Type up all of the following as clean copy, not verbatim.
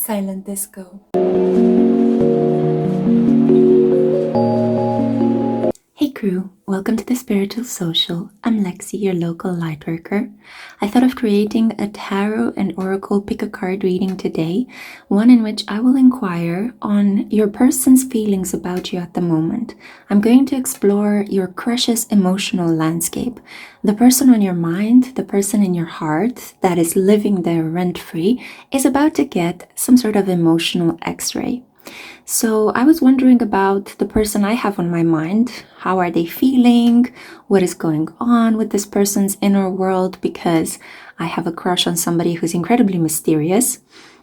Silent disco. Hey crew, welcome to the Spiritual Social. I'm Lexi, your local lightworker. I thought of creating a tarot and oracle pick-a-card reading today, one in which I will inquire on your person's feelings about you at the moment. I'm going to explore your crush's emotional landscape, the person on your mind, the person in your heart that is living there rent-free is about to get some sort of emotional x-ray. So I was wondering about the person I have on my mind. How are they feeling? What is going on with this person's inner world? Because I have a crush on somebody who's incredibly mysterious.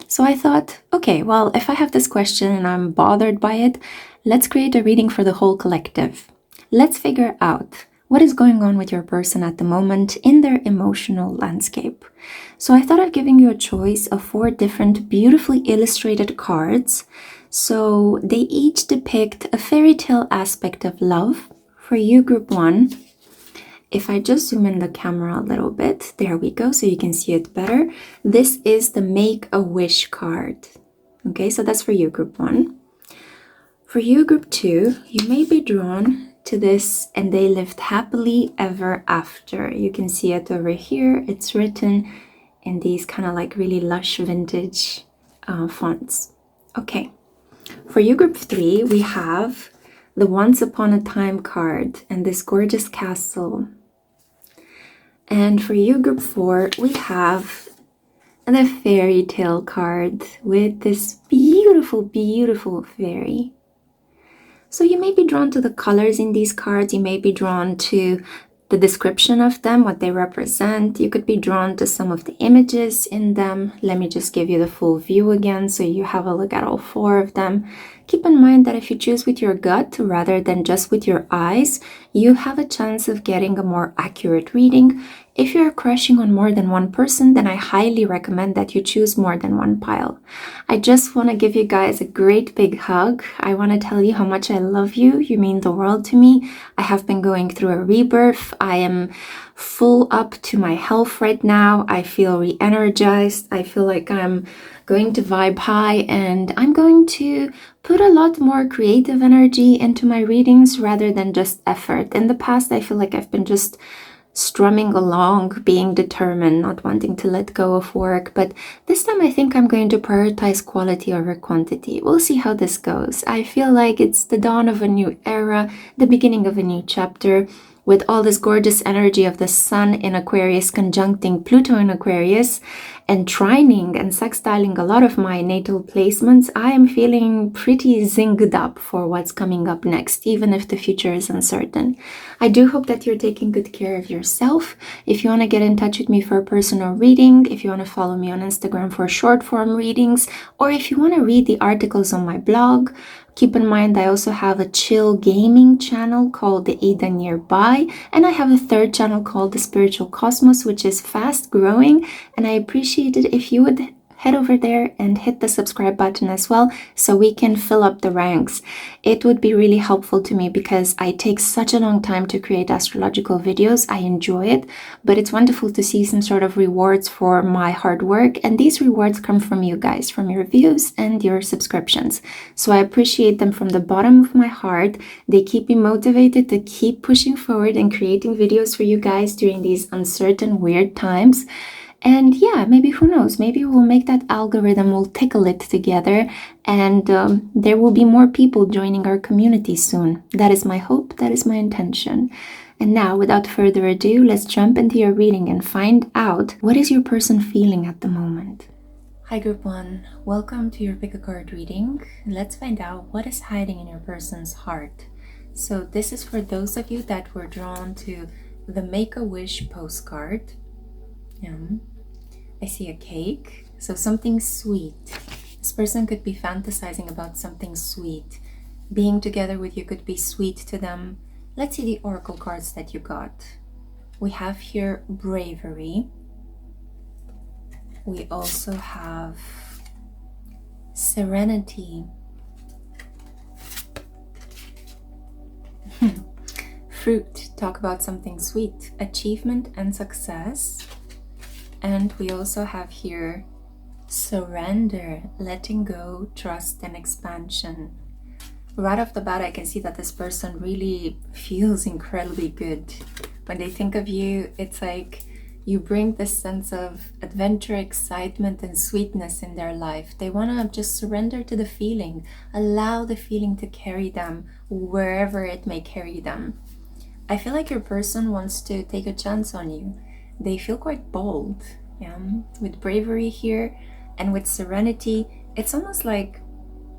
So I thought, okay, well, if I have this question and I'm bothered by it, let's create a reading for the whole collective. Let's figure out what is going on with your person at the moment in their emotional landscape. So I thought of giving you a choice of 4 different beautifully illustrated cards. So they each depict a fairy tale aspect of love. For you, group 1, if I just zoom in the camera a little bit, there we go, so you can see it better. This is the Make a Wish card. Okay, so that's for you, group 1. For you, group 2, you may be drawn to this and they lived happily ever after. You can see it over here. It's written in these kind of like really lush vintage fonts. Okay. For you, group 3, we have the Once Upon a Time card and this gorgeous castle. And for you, group 4, we have the fairy tale card with this beautiful, beautiful fairy. So you may be drawn to the colors in these cards. You may be drawn to the description of them, what they represent. You could be drawn to some of the images in them. Let me just give you the full view again so you have a look at all 4 of them. Keep in mind that if you choose with your gut rather than just with your eyes, you have a chance of getting a more accurate reading. If you're crushing on more than one person, then I highly recommend that you choose more than one pile. I just want to give you guys a great big hug. I want to tell you how much I love you. You mean the world to me. I have been going through a rebirth. I am full up to my health right now. I feel re-energized. I feel like I'm going to vibe high, and I'm going to put a lot more creative energy into my readings rather than just effort. In the past, I feel like I've been just strumming along, being determined, not wanting to let go of work. But this time I think I'm going to prioritize quality over quantity. We'll see how this goes. I feel like it's the dawn of a new era, the beginning of a new chapter. With all this gorgeous energy of the Sun in Aquarius conjuncting Pluto in Aquarius and trining and sextiling a lot of my natal placements, I am feeling pretty zinged up for what's coming up next, even if the future is uncertain. I do hope that you're taking good care of yourself. If you want to get in touch with me for a personal reading, if you want to follow me on Instagram for short form readings, or if you want to read the articles on my blog, keep in mind I also have a chill gaming channel called the Ada Nearby, and I have a 3rd channel called the Spiritual Cosmos, which is fast growing, and I appreciate it if you would head over there and hit the subscribe button as well so we can fill up the ranks. It would be really helpful to me because I take such a long time to create astrological videos. I enjoy it, but it's wonderful to see some sort of rewards for my hard work, and these rewards come from you guys, from your views and your subscriptions. So I appreciate them from the bottom of my heart. They keep me motivated to keep pushing forward and creating videos for you guys during these uncertain, weird times. And yeah, maybe, who knows, maybe we'll make that algorithm, we'll tickle it together, and there will be more people joining our community soon. That is my hope, that is my intention. And now, without further ado, let's jump into your reading and find out what is your person feeling at the moment. Hi group 1, welcome to your pick-a-card reading. Let's find out what is hiding in your person's heart. So this is for those of you that were drawn to the Make-A-Wish postcard. I see a cake, so something sweet. This person could be fantasizing about something sweet. Being together with you could be sweet to them. Let's see the oracle cards that you got. We have here bravery. We also have serenity. Fruit, talk about something sweet. Achievement and success. And we also have here Surrender, letting go, trust, and expansion. Right off the bat, I can see that this person really feels incredibly good. When they think of you, it's like you bring this sense of adventure, excitement, and sweetness in their life. They want to just surrender to the feeling, allow the feeling to carry them wherever it may carry them. I feel like your person wants to take a chance on you. They feel quite bold, yeah? With bravery here and with serenity. It's almost like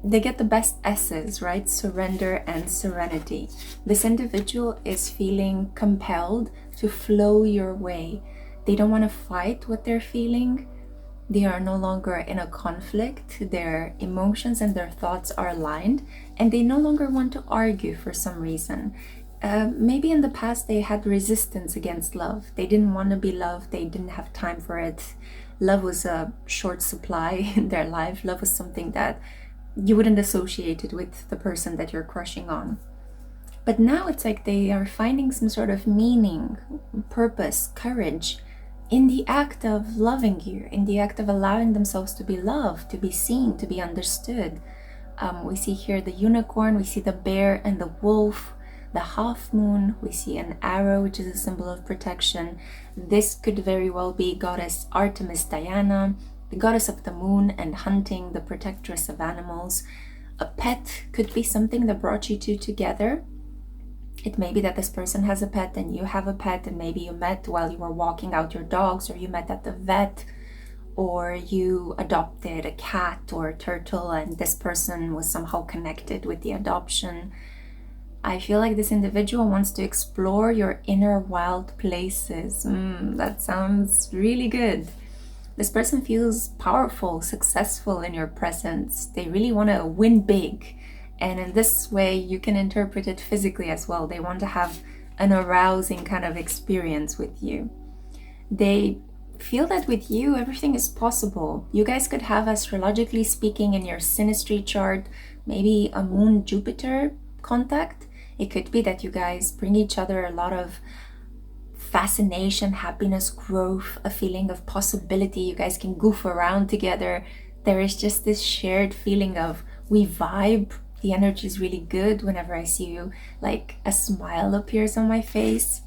they get the best S's, right? Surrender and serenity. This individual is feeling compelled to flow your way. They don't want to fight what they're feeling. They are no longer in a conflict. Their emotions and their thoughts are aligned, and they no longer want to argue for some reason. Maybe in the past they had resistance against love. They didn't want to be loved. They didn't have time for it. Love was a short supply in their life. Love was something that you wouldn't associate it with the person that you're crushing on. But now it's like they are finding some sort of meaning, purpose, courage in the act of loving you, in the act of allowing themselves to be loved, to be seen, to be understood. We see here the unicorn, we see the bear and the wolf, the half moon, we see an arrow, which is a symbol of protection. This could very well be goddess Artemis Diana, the goddess of the moon and hunting, the protectress of animals. A pet could be something that brought you two together. It may be that this person has a pet and you have a pet, and maybe you met while you were walking out your dogs, or you met at the vet, or you adopted a cat or a turtle and this person was somehow connected with the adoption. I feel like this individual wants to explore your inner wild places. That sounds really good. This person feels powerful, successful in your presence. They really want to win big. And in this way, you can interpret it physically as well. They want to have an arousing kind of experience with you. They feel that with you, everything is possible. You guys could have, astrologically speaking, in your synastry chart, maybe a moon Jupiter contact. It could be that you guys bring each other a lot of fascination, happiness, growth, a feeling of possibility. You guys can goof around together. There is just this shared feeling of we vibe. The energy is really good. Whenever I see you, like a smile appears on my face.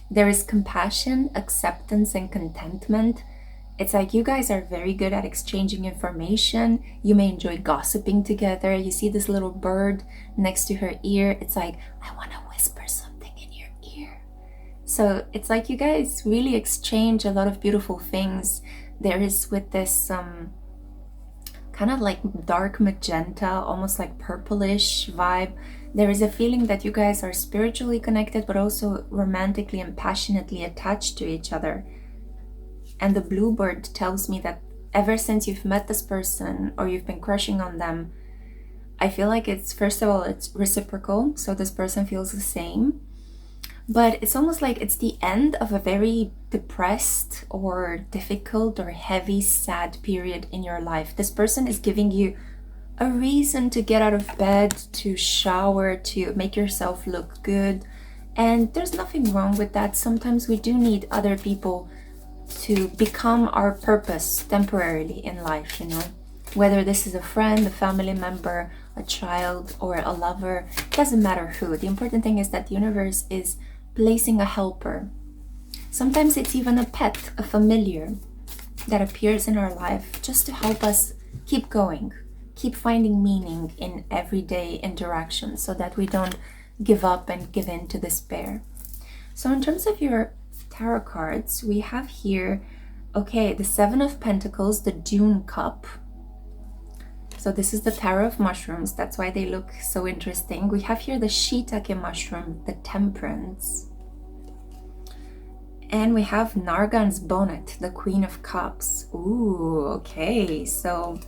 There is compassion, acceptance, and contentment. It's like you guys are very good at exchanging information. You may enjoy gossiping together. You see this little bird next to her ear. It's like, I want to whisper something in your ear. So it's like you guys really exchange a lot of beautiful things. There is with this kind of like dark magenta, almost like purplish vibe. There is a feeling that you guys are spiritually connected, but also romantically and passionately attached to each other. And the bluebird tells me that ever since you've met this person or you've been crushing on them, I feel like it's, first of all, it's reciprocal. So this person feels the same. But it's almost like it's the end of a very depressed or difficult or heavy, sad period in your life. This person is giving you a reason to get out of bed, to shower, to make yourself look good. And there's nothing wrong with that. Sometimes we do need other people to become our purpose temporarily in life, you know. Whether this is a friend, a family member, a child, or a lover, it doesn't matter who. The important thing is that the universe is placing a helper. Sometimes it's even a pet, a familiar that appears in our life just to help us keep going, keep finding meaning in everyday interactions so that we don't give up and give in to despair. So in terms of your tarot cards, we have here, okay, the Seven of Pentacles, the Dune Cup. So this is the Tarot of Mushrooms. That's why they look so interesting. We have here the Shiitake mushroom, the Temperance. And we have Nargan's Bonnet, the Queen of Cups. Ooh, okay. So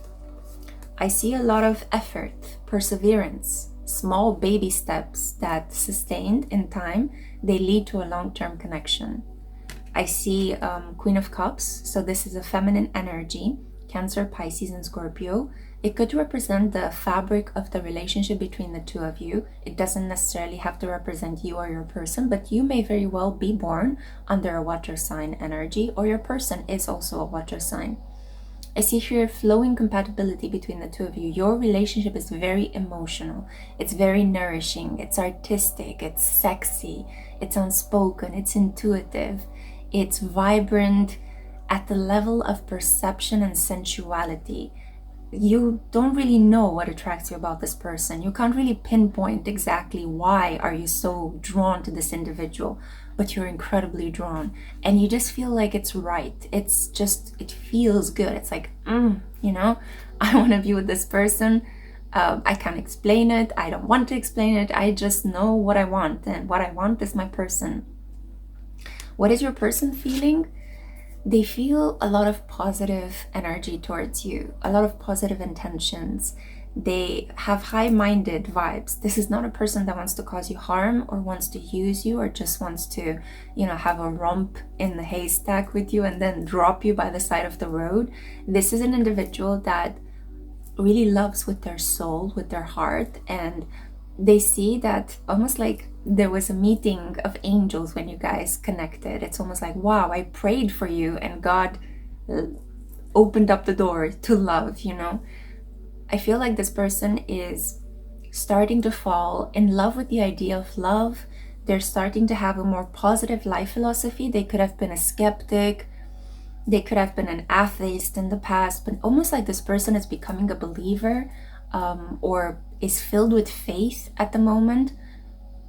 I see a lot of effort, perseverance, small baby steps that sustained in time, they lead to a long-term connection. I see Queen of Cups, so this is a feminine energy, Cancer, Pisces, and Scorpio. It could represent the fabric of the relationship between the two of you. It doesn't necessarily have to represent you or your person, but you may very well be born under a water sign energy, or your person is also a water sign. I see here flowing compatibility between the two of you. Your relationship is very emotional. It's very nourishing. It's artistic. It's sexy. It's unspoken. It's intuitive. It's vibrant at the level of perception and sensuality. You don't really know what attracts you about this person. You can't really pinpoint exactly why are you so drawn to this individual, but you're incredibly drawn, and you just feel like it's right. It's just, it feels good. It's like, you know, I want to be with this person. I can't explain it. I don't want to explain it. I just know what I want, and what I want is my person. What is your person feeling? They feel a lot of positive energy towards you, a lot of positive intentions. They have high-minded vibes. This is not a person that wants to cause you harm or wants to use you or just wants to, you know, have a romp in the haystack with you and then drop you by the side of the road. This is an individual that really loves with their soul, with their heart, and they see that almost like there was a meeting of angels when you guys connected. It's almost like, wow, I prayed for you and God opened up the door to love, you know. I feel like this person is starting to fall in love with the idea of love. They're starting to have a more positive life philosophy. They could have been a skeptic. They could have been an atheist in the past, but almost like this person is becoming a believer, or is filled with faith at the moment.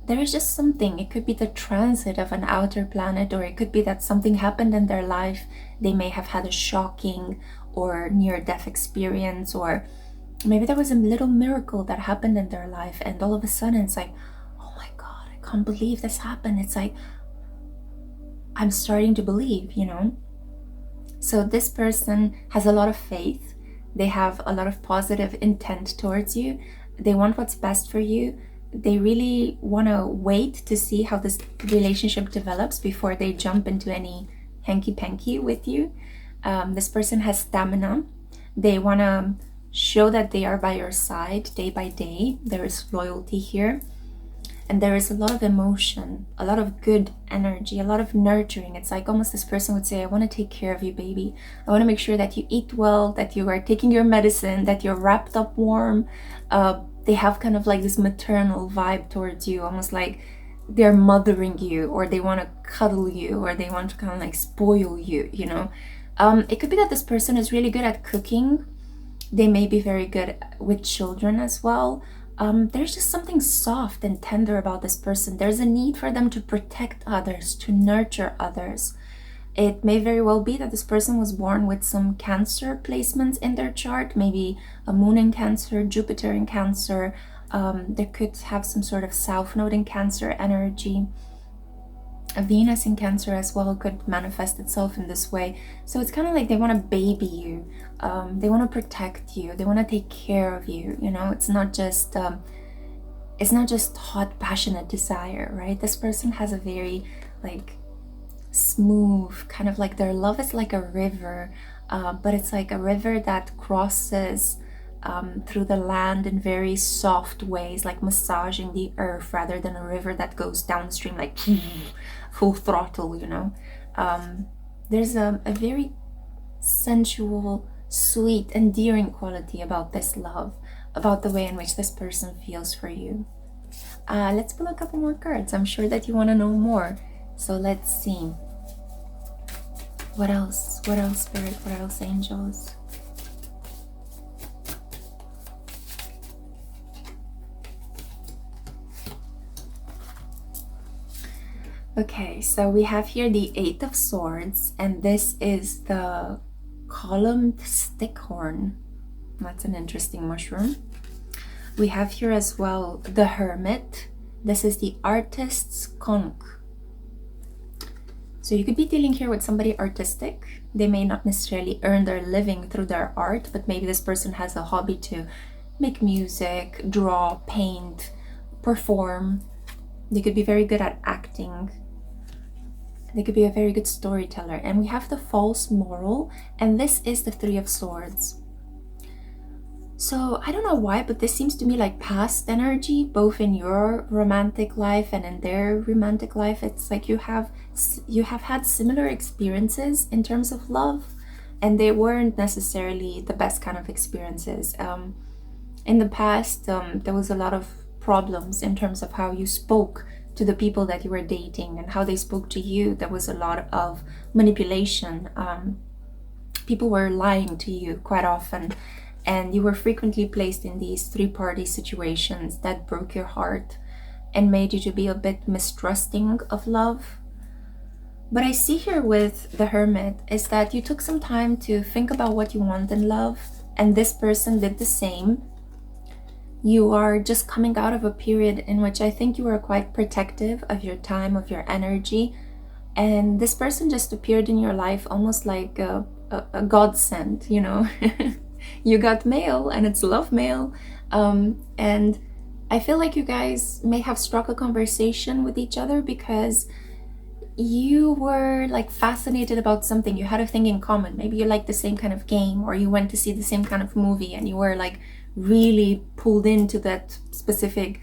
There is just something. It could be the transit of an outer planet, or it could be that something happened in their life. They may have had a shocking or near-death experience, or maybe there was a little miracle that happened in their life, and all of a sudden it's like, oh my God, I can't believe this happened. It's like, I'm starting to believe, you know. So this person has a lot of faith. They have a lot of positive intent towards you. They want what's best for you. They really want to wait to see how this relationship develops before they jump into any hanky-panky with you. This person has stamina. They want to show that they are by your side day by day. There is loyalty here. And there is a lot of emotion, a lot of good energy, a lot of nurturing. It's like almost this person would say, I want to take care of you, baby. I want to make sure that you eat well, that you are taking your medicine, that you're wrapped up warm. They have kind of like this maternal vibe towards you, almost like they're mothering you, or they want to cuddle you, or they want to kind of like spoil you, you know. It could be that this person is really good at cooking. They may be very good with children as well. There's just something soft and tender about this person. There's a need for them to protect others, to nurture others. It may very well be that this person was born with some Cancer placements in their chart, maybe a moon in Cancer, Jupiter in Cancer. They could have some sort of South Node in Cancer energy. A Venus in Cancer as well could manifest itself in this way. So it's kind of like they want to baby you. They want to protect you. They want to take care of you. You know, it's not just hot, passionate desire, right? This person has a very like smooth kind of like, their love is like a river, but it's like a river that crosses through the land in very soft ways, like massaging the earth, rather than a river that goes downstream like full throttle, you know. There's a very sensual, sweet, endearing quality about this love, about the way in which this person feels for you. Let's pull a couple more cards. I'm sure that you want to know more. So let's see. What else? What else, Spirit? What else, angels? Okay, so we have here the Eight of Swords, and this is the columned stickhorn. That's an interesting mushroom. We have here as well the Hermit. This is the Artist's Conch. So you could be dealing here with somebody artistic. They may not necessarily earn their living through their art, but maybe this person has a hobby to make music, draw, paint, perform. They could be very good at acting. They could be a very good storyteller. And we have the false moral, and this is the Three of Swords. So I don't know why, but this seems to me like past energy, both in your romantic life and in their romantic life. It's like you have had similar experiences in terms of love. and they weren't necessarily the best kind of experiences. In the past, there was a lot of problems in terms of how you spoke to the people that you were dating and how they spoke to you. There was a lot of manipulation. People were lying to you quite often, and you were frequently placed in these three-party situations that broke your heart and made you to be a bit mistrusting of love. But I see here with the Hermit is that you took some time to think about what you want in love, and this person did the same. You are just coming out of a period in which I think you were quite protective of your time, of your energy, and this person just appeared in your life almost like a godsend, you know. You got mail, and it's love mail, and I feel like you guys may have struck a conversation with each other because you were like fascinated about something. You had a thing in common. Maybe you liked the same kind of game, or you went to see the same kind of movie, and you were like really pulled into that specific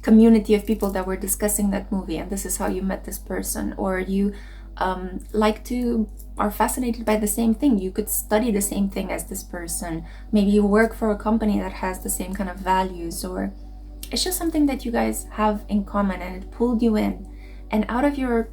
community of people that were discussing that movie, and this is how you met this person. Or you are fascinated by the same thing. You could study the same thing as this person. Maybe you work for a company that has the same kind of values, or it's just something that you guys have in common, and it pulled you in. And out of your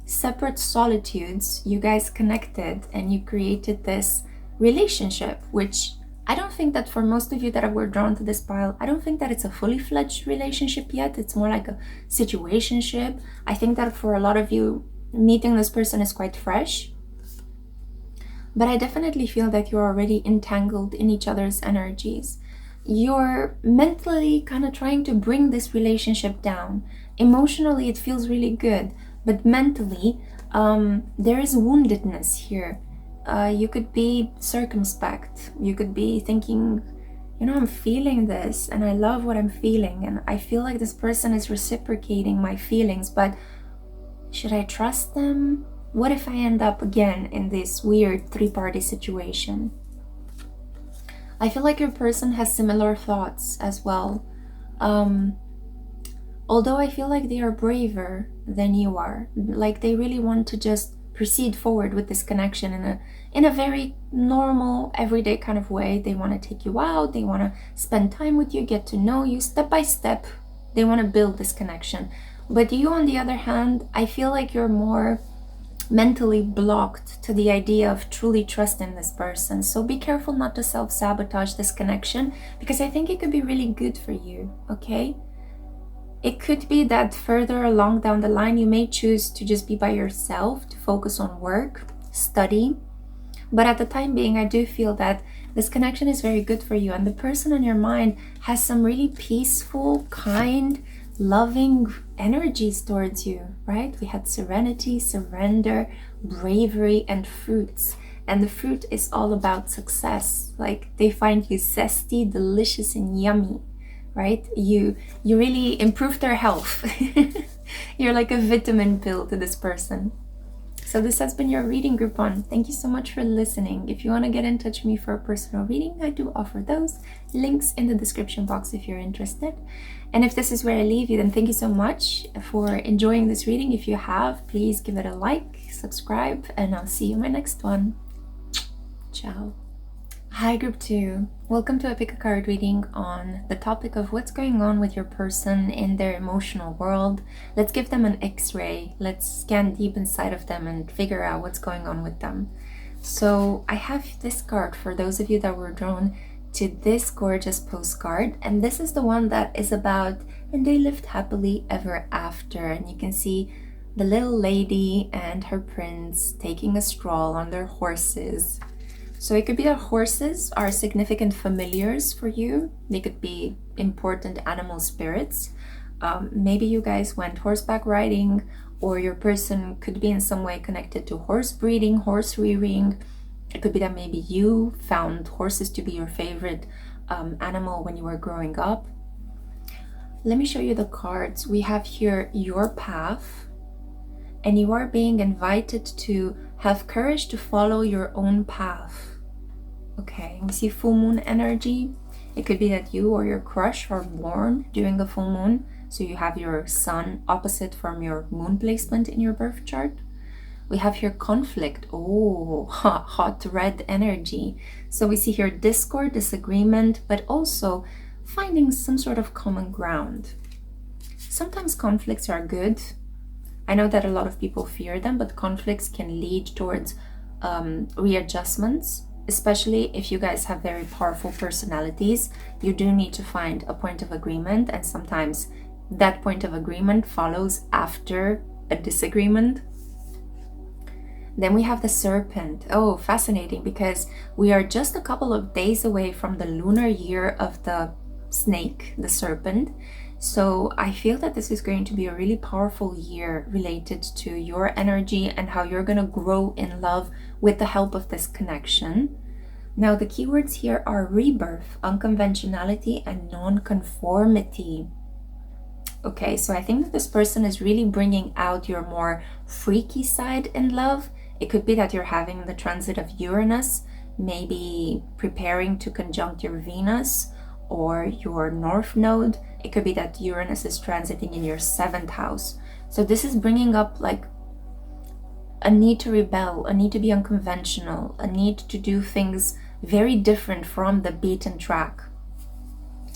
separate solitudes, you guys connected and you created this relationship, which I don't think that for most of you that were drawn to this pile, I don't think that it's a fully fledged relationship yet. It's more like a situationship. I think that for a lot of you, meeting this person is quite fresh. But I definitely feel that you're already entangled in each other's energies. You're mentally kind of trying to bring this relationship down. Emotionally, it feels really good. But mentally, there is woundedness here. You could be circumspect. You could be thinking, you know, I'm feeling this and I love what I'm feeling. And I feel like this person is reciprocating my feelings. But should I trust them? What if I end up again in this weird three-party situation? I feel like your person has similar thoughts as well. Although I feel like they are braver than you are. Like they really want to just proceed forward with this connection in a very normal, everyday kind of way. They want to take you out. They want to spend time with you, get to know you step by step. They want to build this connection. But you, on the other hand, I feel like you're more mentally blocked to the idea of truly trusting this person. So be careful not to self-sabotage this connection, because I think it could be really good for you, okay? It could be that further along down the line, you may choose to just be by yourself, to focus on work, study. But at the time being, I do feel that this connection is very good for you. And the person in your mind has some really peaceful, kind, loving energies towards you, right? We had serenity, surrender, bravery, and fruits. And the fruit is all about success. Like they find you zesty, delicious, and yummy. Right? You really improve their health. You're like a vitamin pill to this person. So this has been your reading, Groupon. Thank you so much for listening. If you want to get in touch with me for a personal reading, I do offer those. Links in the description box if you're interested. And if this is where I leave you, then thank you so much for enjoying this reading. If you have, please give it a like, subscribe, and I'll see you in my next one. Ciao. Hi Group 2, welcome to a pick a card reading on the topic of what's going on with your person in their emotional world. Let's give them an x-ray, let's scan deep inside of them and figure out what's going on with them. So I have this card for those of you that were drawn to this gorgeous postcard, and this is the one that is about and they lived happily ever after. And you can see the little lady and her prince taking a stroll on their horses. So it could be that horses are significant familiars for you. They could be important animal spirits. Maybe you guys went horseback riding, or your person could be in some way connected to horse breeding, horse rearing. It could be that maybe you found horses to be your favorite animal when you were growing up. Let me show you the cards. We have here your path, and you are being invited to have courage to follow your own path. Okay, we see full moon energy. It could be that you or your crush are born during a full moon. So you have your sun opposite from your moon placement in your birth chart. We have here conflict. Oh, hot red energy. So we see here discord, disagreement, but also finding some sort of common ground. Sometimes conflicts are good. I know that a lot of people fear them, but conflicts can lead towards readjustments, especially if you guys have very powerful personalities. You do need to find a point of agreement, and sometimes that point of agreement follows after a disagreement. Then we have the serpent. Oh, fascinating, because we are just a couple of days away from the lunar year of the snake, the serpent. So I feel that this is going to be a really powerful year related to your energy and how you're going to grow in love with the help of this connection. Now, the keywords here are rebirth, unconventionality, and non-conformity. Okay, so I think that this person is really bringing out your more freaky side in love. It could be that you're having the transit of Uranus, maybe preparing to conjunct your Venus or your North Node. It could be that Uranus is transiting in your 7th house. So this is bringing up like a need to rebel, a need to be unconventional, a need to do things very different from the beaten track.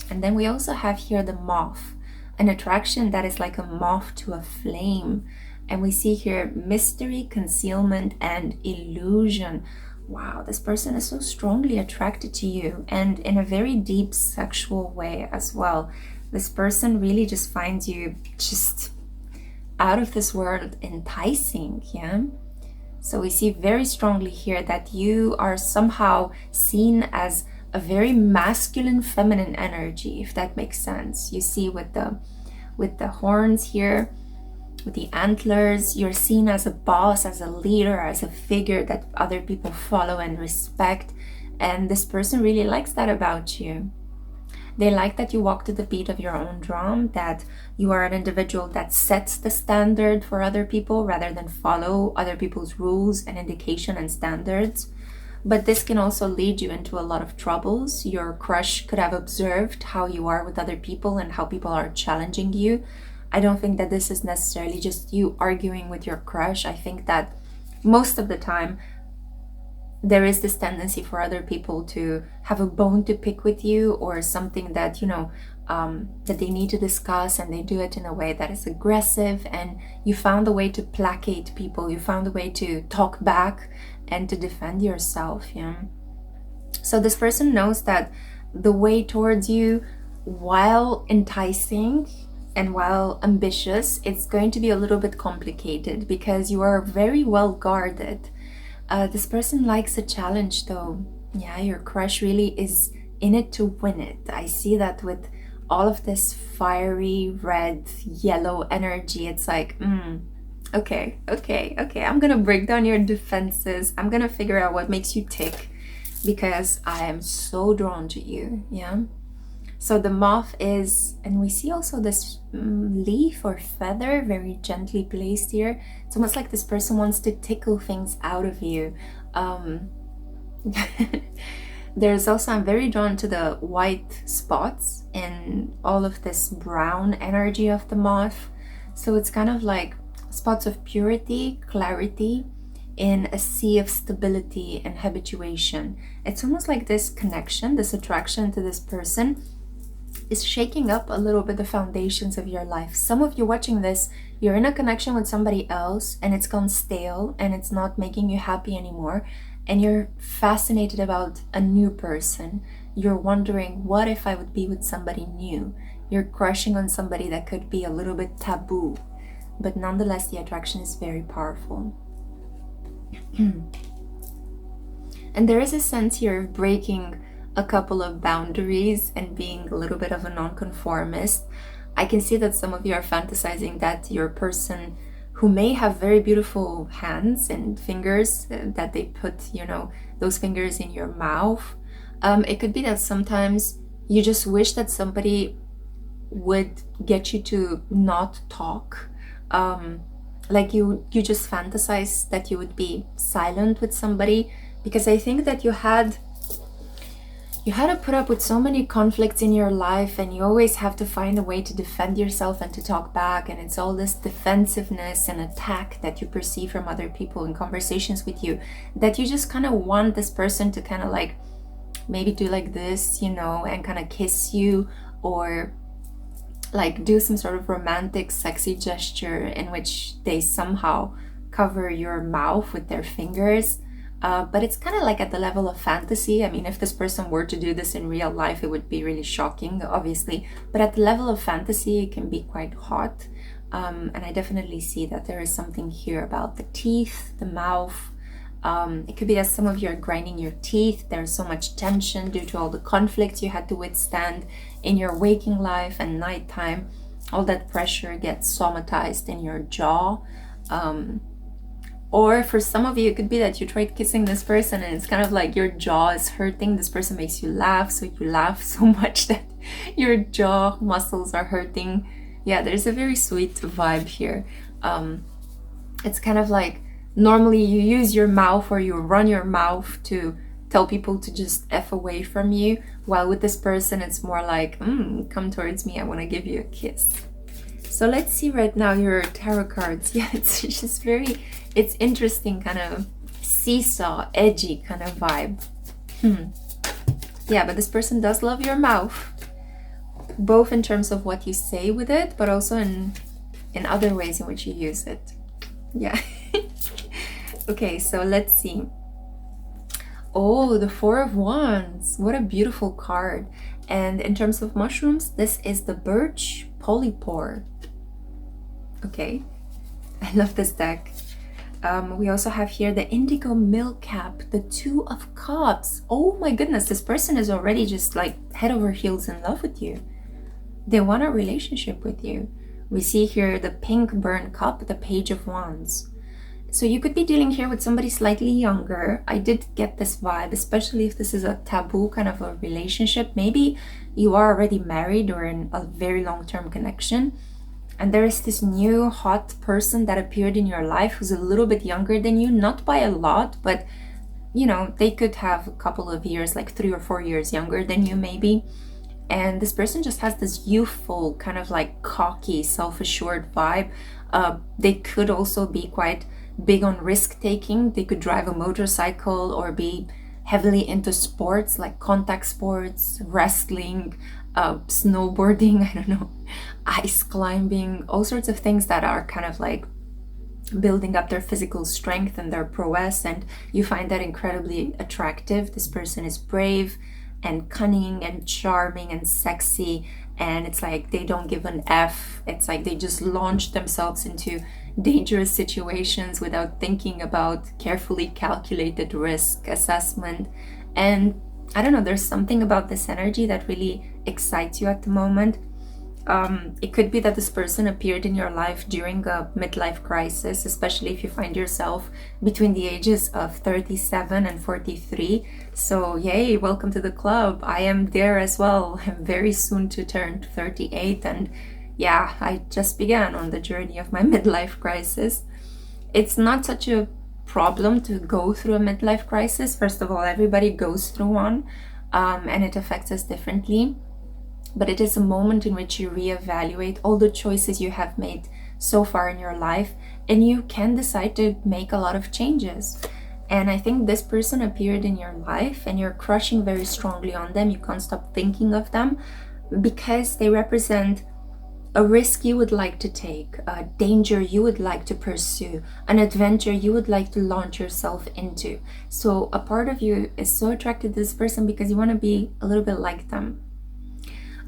And then we also have here the moth, an attraction that is like a moth to a flame. And we see here mystery, concealment, and illusion. Wow, this person is so strongly attracted to you, and in a very deep sexual way as well. This person really just finds you just out of this world enticing, yeah? So we see very strongly here that you are somehow seen as a very masculine, feminine energy, if that makes sense. You see with the horns here, with the antlers, you're seen as a boss, as a leader, as a figure that other people follow and respect. And this person really likes that about you. They like that you walk to the beat of your own drum, that you are an individual that sets the standard for other people rather than follow other people's rules and indication and standards. But this can also lead you into a lot of troubles. Your crush could have observed how you are with other people and how people are challenging you. I don't think that this is necessarily just you arguing with your crush. I think that most of the time there is this tendency for other people to have a bone to pick with you, or something that, that they need to discuss, and they do it in a way that is aggressive, and you found a way to placate people. You found a way to talk back and to defend yourself, yeah? So this person knows that the way towards you, while enticing and while ambitious, it's going to be a little bit complicated because you are very well guarded. This person likes a challenge though. Yeah, your crush really is in it to win it. I see that with all of this fiery red, yellow energy. It's like, okay, I'm gonna break down your defenses. I'm gonna figure out what makes you tick because I am so drawn to you, yeah? So the moth is, and we see also this leaf or feather very gently placed here. It's almost like this person wants to tickle things out of you. There's also, I'm very drawn to the white spots in all of this brown energy of the moth. So it's kind of like spots of purity, clarity in a sea of stability and habituation. It's almost like this connection, this attraction to this person is shaking up a little bit the foundations of your life. Some of you watching this, you're in a connection with somebody else and it's gone stale and it's not making you happy anymore, and you're fascinated about a new person. You're wondering, what if I would be with somebody new? You're crushing on somebody that could be a little bit taboo, but nonetheless the attraction is very powerful. And there is a sense here of breaking a couple of boundaries and being a little bit of a nonconformist. I can see that some of you are fantasizing that your person who may have very beautiful hands and fingers, that they put, those fingers in your mouth. It could be that sometimes you just wish that somebody would get you to not talk. Like you just fantasize that you would be silent with somebody, because I think that you had You had to put up with so many conflicts in your life, and you always have to find a way to defend yourself and to talk back, and it's all this defensiveness and attack that you perceive from other people in conversations with you, that you just kind of want this person to kind of like maybe do like this, you know, and kind of kiss you, or like do some sort of romantic sexy gesture in which they somehow cover your mouth with their fingers. But it's kind of like at the level of fantasy. I mean, if this person were to do this in real life, it would be really shocking, obviously. But at the level of fantasy, it can be quite hot. And I definitely see that there is something here about the teeth, the mouth. It could be that some of you are grinding your teeth. There's so much tension due to all the conflicts you had to withstand in your waking life and nighttime. All that pressure gets somatized in your jaw. Or for some of you, it could be that you tried kissing this person and it's kind of like your jaw is hurting. This person makes you laugh, so you laugh so much that your jaw muscles are hurting. Yeah, there's a very sweet vibe here. It's kind of like normally you use your mouth or you run your mouth to tell people to just F away from you. While with this person, it's more like, come towards me, I want to give you a kiss. So let's see right now your tarot cards. Yeah, it's just it's interesting, kind of seesaw, edgy kind of vibe. Yeah, but this person does love your mouth, both in terms of what you say with it, but also in other ways in which you use it. Yeah. Okay, so let's see. Oh, the Four of Wands. What a beautiful card. And in terms of mushrooms, this is the birch polypore. Okay, I love this deck. We also have here the indigo milk cap, the Two of Cups. Oh my goodness, this person is already just like head over heels in love with you. They want a relationship with you. We see here the pink burn cup, the Page of Wands. So you could be dealing here with somebody slightly younger. I did get this vibe, especially if this is a taboo kind of a relationship. Maybe you are already married or in a very long-term connection, and there is this new hot person that appeared in your life who's a little bit younger than you, not by a lot, but you know, they could have a couple of years, like 3 or 4 years younger than you maybe. And this person just has this youthful, kind of like cocky, self-assured vibe. They could also be quite big on risk-taking. They could drive a motorcycle or be heavily into sports like contact sports, wrestling, snowboarding, I don't know, ice climbing, all sorts of things that are kind of like building up their physical strength and their prowess, and you find that incredibly attractive. This person is brave and cunning and charming and sexy, and it's like they don't give an F. It's like they just launch themselves into dangerous situations without thinking about carefully calculated risk assessment. And I don't know, there's something about this energy that really excites you at the moment. It could be that this person appeared in your life during a midlife crisis, especially if you find yourself between the ages of 37 and 43. So yay, welcome to the club. I am there as well. I'm very soon to turn 38, and yeah, I just began on the journey of my midlife crisis. It's not such a problem to go through a midlife crisis. First of all, everybody goes through one, and it affects us differently. But it is a moment in which you reevaluate all the choices you have made so far in your life, and you can decide to make a lot of changes. And I think this person appeared in your life and you're crushing very strongly on them. You can't stop thinking of them because they represent a risk you would like to take, a danger you would like to pursue, an adventure you would like to launch yourself into. So a part of you is so attracted to this person because you want to be a little bit like them.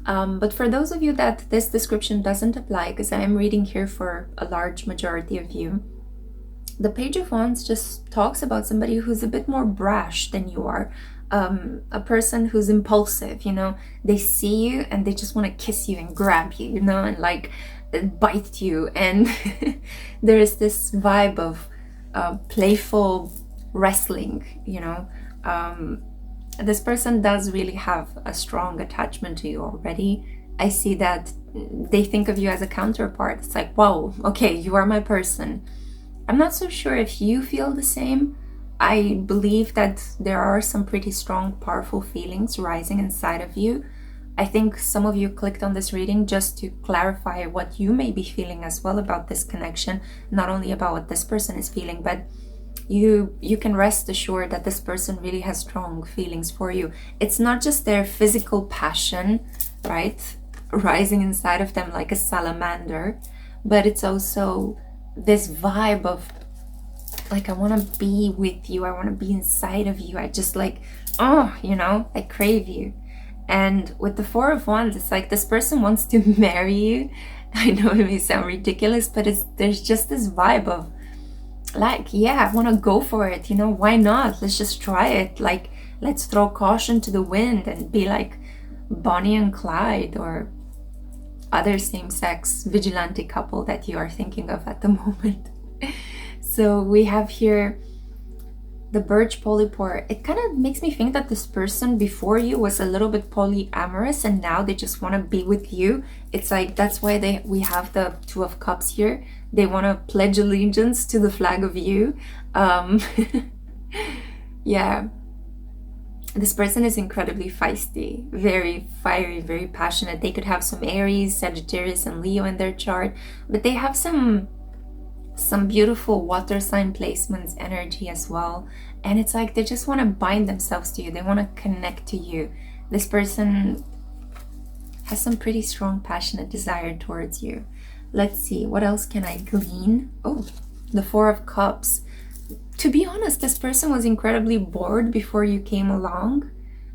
But for those of you that this description doesn't apply, because I am reading here for a large majority of you, the Page of Wands just talks about somebody who's a bit more brash than you are, a person who's impulsive, you know, they see you and they just want to kiss you and grab you, you know, and like bite you. And there is this vibe of playful wrestling, you know. This person does really have a strong attachment to you already. I see that they think of you as a counterpart. It's like, wow, okay, you are my person. I'm not so sure if you feel the same, I believe that there are some pretty strong, powerful feelings rising inside of you. I think some of you clicked on this reading just to clarify what you may be feeling as well about this connection, not only about what this person is feeling, but you can rest assured that this person really has strong feelings for you. It's not just their physical passion, right, rising inside of them like a salamander, but it's also this vibe of like, I want to be with you, I want to be inside of you, I just like, oh, you know, I crave you. And with the Four of Wands, it's like this person wants to marry you. I know it may sound ridiculous, but there's just this vibe of like, yeah, I want to go for it, you know, why not? Let's just try it. Like, let's throw caution to the wind and be like Bonnie and Clyde, or other same-sex vigilante couple that you are thinking of at the moment. So we have here the birch polypore. It kind of makes me think that this person before you was a little bit polyamorous, and now they just want to be with you. It's like, that's why we have the Two of Cups here. They want to pledge allegiance to the flag of you. Yeah, this person is incredibly feisty, very fiery, very passionate. They could have some Aries, Sagittarius, and Leo in their chart, but they have some beautiful water sign placements energy as well. And it's like they just want to bind themselves to you. They want to connect to you. This person has some pretty strong passionate desire towards you. Let's see, what else can I glean? Oh, the Four of Cups. To be honest, this person was incredibly bored before you came along.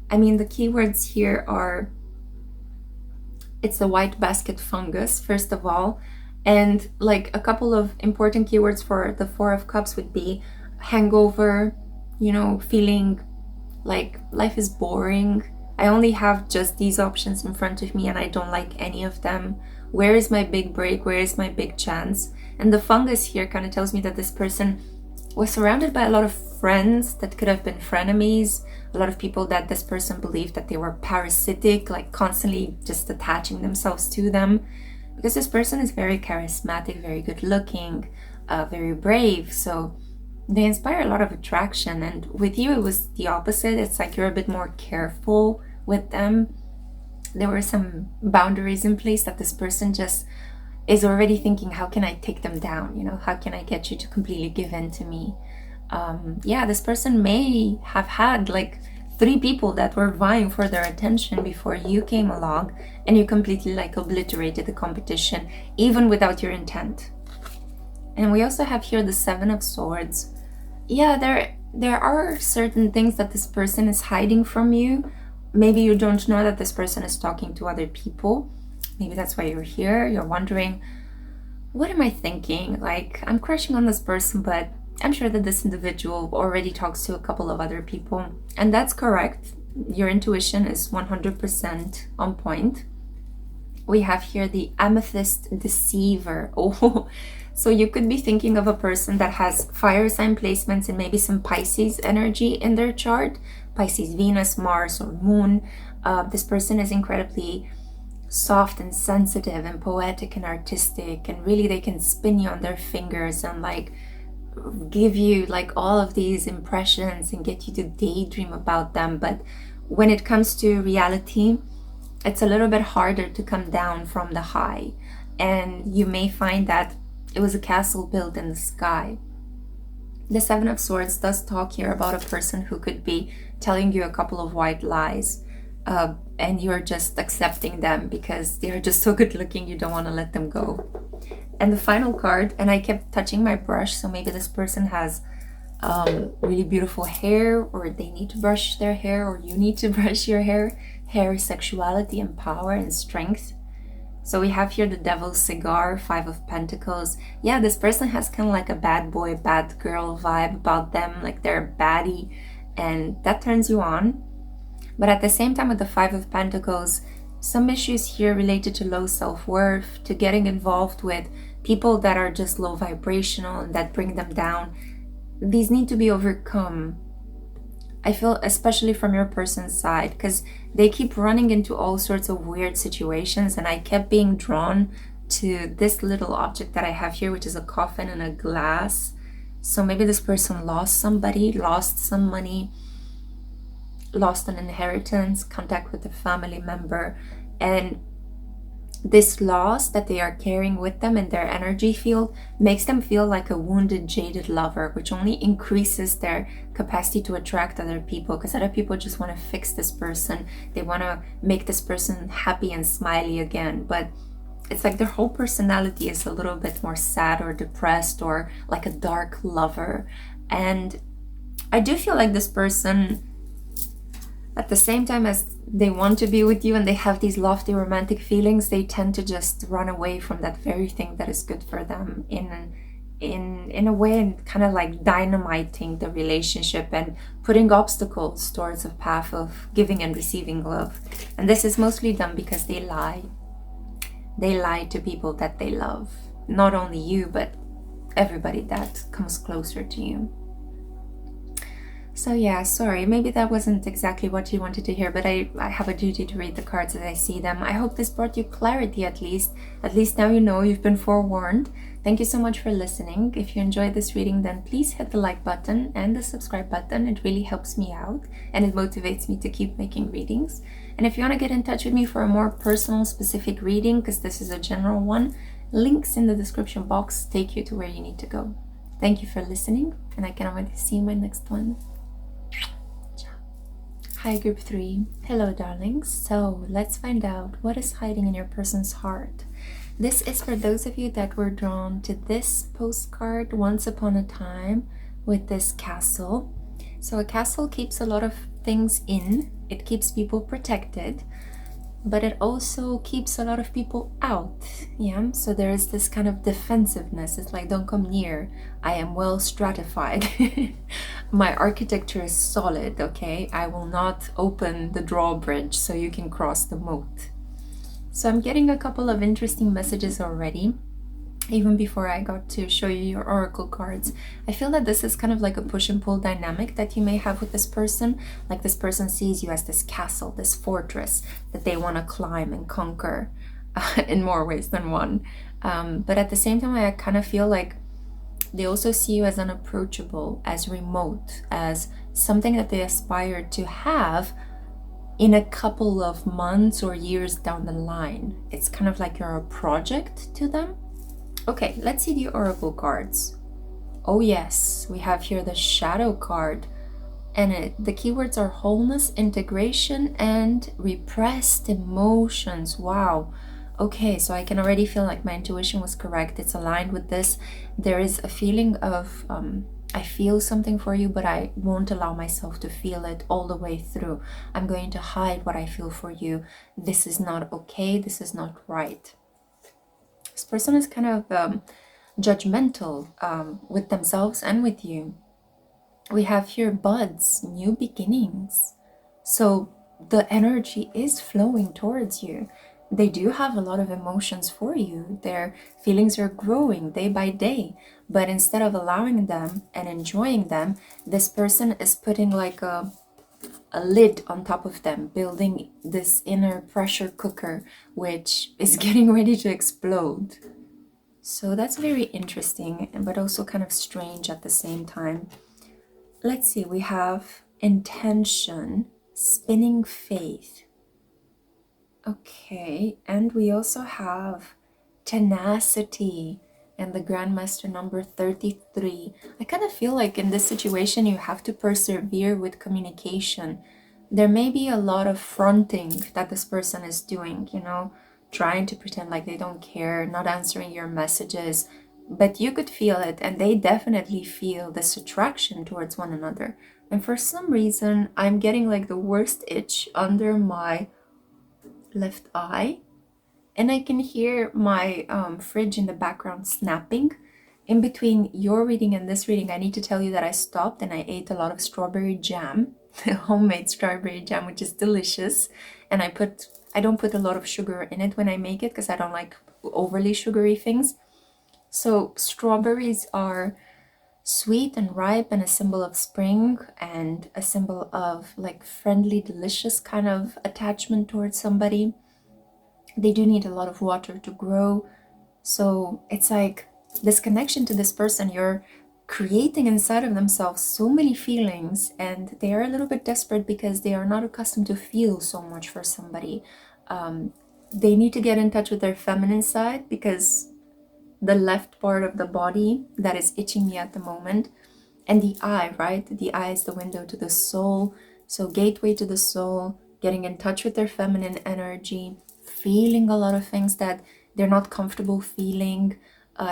I mean, the keywords here are, it's the white basket fungus, first of all. And like a couple of important keywords for the Four of Cups would be hangover, you know, feeling like life is boring. I only have just these options in front of me and I don't like any of them. Where is my big break? Where is my big chance? And the fungus here kind of tells me that this person was surrounded by a lot of friends that could have been frenemies, a lot of people that this person believed that they were parasitic, like constantly just attaching themselves to them. Because this person is very charismatic, very good looking, very brave. So they inspire a lot of attraction. And with you, it was the opposite. It's like you're a bit more careful with them. There were some boundaries in place that this person just is already thinking, how can I take them down? You know, how can I get you to completely give in to me? Yeah, this person may have had like 3 people that were vying for their attention before you came along, and you completely like obliterated the competition, even without your intent. And we also have here the Seven of Swords. Yeah, there are certain things that this person is hiding from you. Maybe you don't know that this person is talking to other people. Maybe that's why you're here. You're wondering, what am I thinking? Like, I'm crushing on this person, but I'm sure that this individual already talks to a couple of other people. And that's correct. Your intuition is 100% on point. We have here the Amethyst Deceiver. Oh, so you could be thinking of a person that has fire sign placements and maybe some Pisces energy in their chart. Pisces, Venus, Mars, or Moon. This person is incredibly soft and sensitive and poetic and artistic, and really they can spin you on their fingers and like give you like all of these impressions and get you to daydream about them. But when it comes to reality, it's a little bit harder to come down from the high, and you may find that it was a castle built in the sky. The Seven of Swords does talk here about a person who could be telling you a couple of white lies, and you're just accepting them because they're just so good looking, you don't want to let them go. And the final card, and I kept touching my brush, so maybe this person has really beautiful hair, or they need to brush their hair, or you need to brush your hair. Hair is sexuality and power and strength. So we have here the Devil's Cigar, Five of Pentacles. Yeah, this person has kind of like a bad boy, bad girl vibe about them, like they're a baddie, and that turns you on. But at the same time, with the Five of Pentacles, some issues here related to low self-worth, to getting involved with people that are just low vibrational and that bring them down. These need to be overcome. I feel, especially from your person's side, because they keep running into all sorts of weird situations, and I kept being drawn to this little object that I have here, which is a coffin and a glass. So maybe this person lost somebody, lost some money, lost an inheritance, contact with a family member, and this loss that they are carrying with them in their energy field makes them feel like a wounded, jaded lover, which only increases their capacity to attract other people, because other people just want to fix this person. They want to make this person happy and smiley again, but it's like their whole personality is a little bit more sad or depressed or like a dark lover. And I do feel like this person, at the same time as they want to be with you and they have these lofty romantic feelings, they tend to just run away from that very thing that is good for them in a way, and kind of like dynamiting the relationship and putting obstacles towards a path of giving and receiving love. And this is mostly done because they lie. They lie to people that they love. Not only you, but everybody that comes closer to you. So yeah, sorry, maybe that wasn't exactly what you wanted to hear, but I have a duty to read the cards as I see them. I hope this brought you clarity at least. At least now you know, you've been forewarned. Thank you so much for listening. If you enjoyed this reading, then please hit the like button and the subscribe button. It really helps me out and it motivates me to keep making readings. And if you want to get in touch with me for a more personal, specific reading, because this is a general one, links in the description box take you to where you need to go. Thank you for listening, and I cannot wait to see you in my next one. Hi group 3, hello darlings. So let's find out what is hiding in your person's heart. This is for those of you that were drawn to this postcard, Once Upon a Time, with this castle. So a castle keeps a lot of things in, it keeps people protected, but it also keeps a lot of people out. Yeah, so there is this kind of defensiveness. It's like, don't come near, I am well stratified. My architecture is solid, okay? I will not open the drawbridge so you can cross the moat. So I'm getting a couple of interesting messages already, even before I got to show you your oracle cards. I feel that this is kind of like a push and pull dynamic that you may have with this person. Like this person sees you as this castle, this fortress that they want to climb and conquer in more ways than one. But at the same time, I kind of feel like they also see you as unapproachable, as remote, as something that they aspire to have in a couple of months or years down the line. It's kind of like you're a project to them. Okay, let's see the oracle cards. Oh yes, we have here the shadow card, and the keywords are wholeness, integration, and repressed emotions. Wow. Okay, so I can already feel like my intuition was correct. It's aligned with this. There is a feeling of I feel something for you, but I won't allow myself to feel it all the way through. I'm going to hide what I feel for you. This is not okay. This is not right. This person is kind of judgmental with themselves and with you. We have here buds, new beginnings. So the energy is flowing towards you. They do have a lot of emotions for you. Their feelings are growing day by day. But instead of allowing them and enjoying them, this person is putting like a lid on top of them, building this inner pressure cooker, which is getting ready to explode. So that's very interesting, but also kind of strange at the same time. Let's see, we have intention, spinning faith. Okay, and we also have tenacity and the Grandmaster number 33. I kind of feel like in this situation you have to persevere with communication. There may be a lot of fronting that this person is doing, you know, trying to pretend like they don't care, not answering your messages, but you could feel it, and they definitely feel this attraction towards one another. And for some reason, I'm getting like the worst itch under my left eye, and I can hear my fridge in the background snapping. In between your reading and this reading, I need to tell you that I stopped and I ate a lot of strawberry jam, homemade strawberry jam, which is delicious. And I don't put a lot of sugar in it when I make it because I don't like overly sugary things. So strawberries are sweet and ripe and a symbol of spring and a symbol of like friendly, delicious kind of attachment towards somebody. They do need a lot of water to grow. So it's like this connection to this person, you're creating inside of themselves so many feelings, and they are a little bit desperate because they are not accustomed to feel so much for somebody. They need to get in touch with their feminine side, because the left part of the body that is itching me at the moment, and the eye, right? The eye is the window to the soul. So gateway to the soul, getting in touch with their feminine energy, feeling a lot of things that they're not comfortable feeling.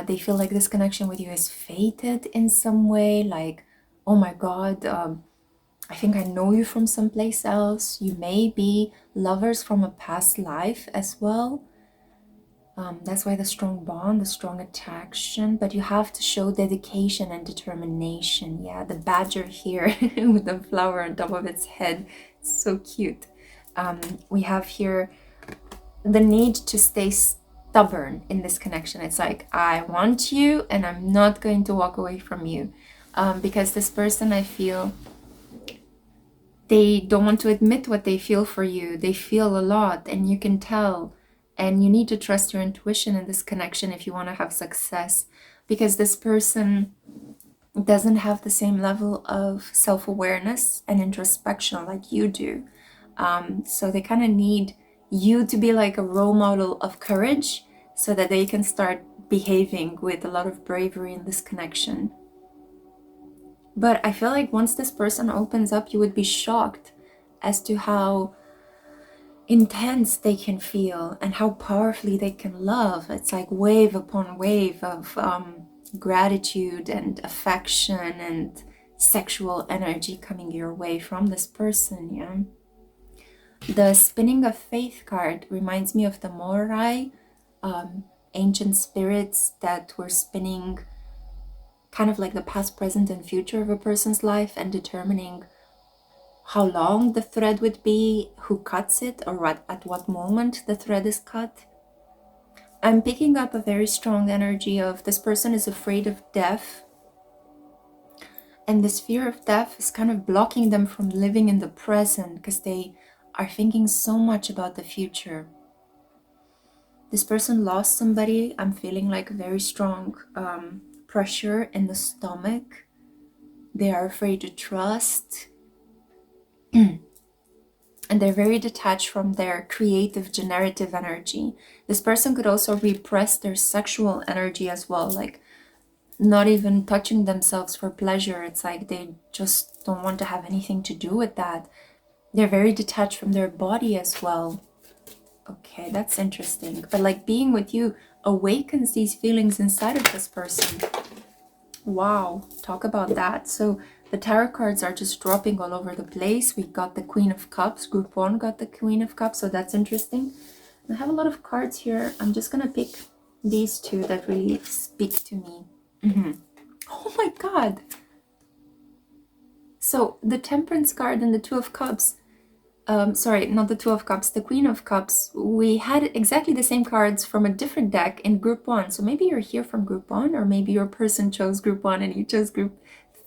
They feel like this connection with you is fated in some way, like, oh my God, I think I know you from someplace else. You may be lovers from a past life as well. That's why the strong bond, the strong attraction, but you have to show dedication and determination. Yeah, the badger here with the flower on top of its head, it's so cute. We have here the need to stay stubborn in this connection. It's like, I want you and I'm not going to walk away from you, because this person, I feel, they don't want to admit what they feel for you. They feel a lot, and you can tell. And you need to trust your intuition in this connection if you want to have success, because this person doesn't have the same level of self-awareness and introspection like you do. So they kind of need you to be like a role model of courage, so that they can start behaving with a lot of bravery in this connection. But I feel like once this person opens up, you would be shocked as to how intense they can feel and how powerfully they can love. It's like wave upon wave of gratitude and affection and sexual energy coming your way from this person. Yeah. The spinning of faith card reminds me of the Morai, ancient spirits that were spinning kind of like the past, present, and future of a person's life, and determining how long the thread would be, who cuts it, or at what moment the thread is cut. I'm picking up a very strong energy of this person is afraid of death, and this fear of death is kind of blocking them from living in the present, because they are thinking so much about the future. This person lost somebody. I'm feeling like a very strong pressure in the stomach. They are afraid to trust. And they're very detached from their creative generative energy. This person could also repress their sexual energy as well, like not even touching themselves for pleasure. It's like they just don't want to have anything to do with that. They're very detached from their body as well. Okay, that's interesting. But like being with you awakens these feelings inside of this person. Wow, talk about that. So the tarot cards are just dropping all over the place. We got the Queen of Cups. Group 1 got the Queen of Cups, so that's interesting. I have a lot of cards here. I'm just gonna pick these two that really speak to me. Oh my God. So the Temperance card and the Two of Cups. Sorry, not the Two of Cups, the Queen of Cups. We had exactly the same cards from a different deck in Group 1. So maybe you're here from Group 1, or maybe your person chose Group 1 and you chose Group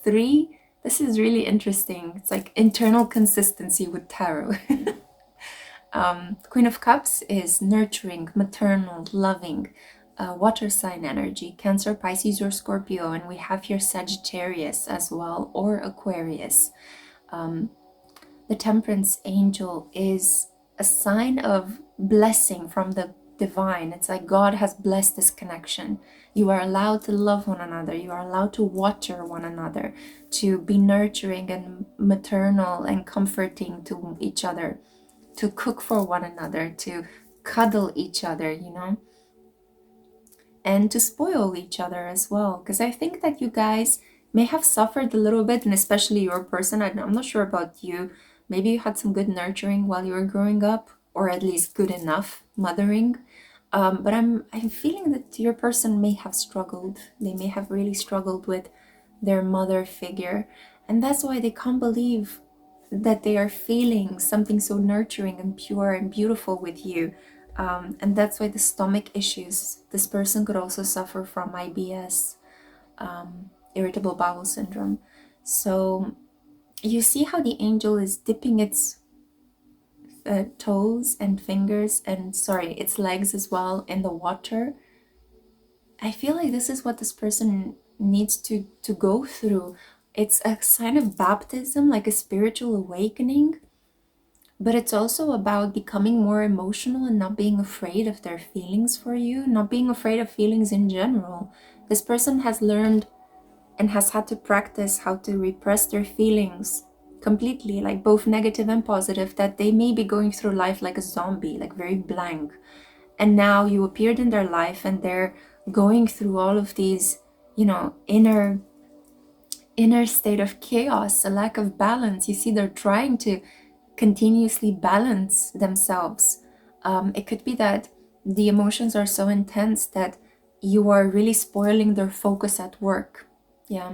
3. This is really interesting. It's like internal consistency with tarot. Queen of Cups is nurturing, maternal, loving, water sign energy, Cancer, Pisces, or Scorpio. And we have here Sagittarius as well, or Aquarius. The Temperance angel is a sign of blessing from the divine. It's like God has blessed this connection. You are allowed to love one another. You are allowed to water one another, to be nurturing and maternal and comforting to each other, to cook for one another, to cuddle each other, you know, and to spoil each other as well. Because I think that you guys may have suffered a little bit, and especially your person. I'm not sure about you. Maybe you had some good nurturing while you were growing up, or at least good enough mothering. But I'm feeling that your person may have struggled. They may have really struggled with their mother figure, and that's why they can't believe that they are feeling something so nurturing and pure and beautiful with you. And that's why the stomach issues. This person could also suffer from IBS, irritable bowel syndrome. So you see how the angel is dipping its toes and fingers, and sorry, its legs as well, in the water. I feel like this is what this person needs to go through. It's a sign of baptism, like a spiritual awakening, but it's also about becoming more emotional and not being afraid of their feelings for you, not being afraid of feelings in general. This person has learned and has had to practice how to repress their feelings completely, like both negative and positive, that they may be going through life like a zombie, like very blank. And now you appeared in their life and they're going through all of these, you know, inner state of chaos, a lack of balance. You see, they're trying to continuously balance themselves. It could be that the emotions are so intense that you are really spoiling their focus at work. Yeah.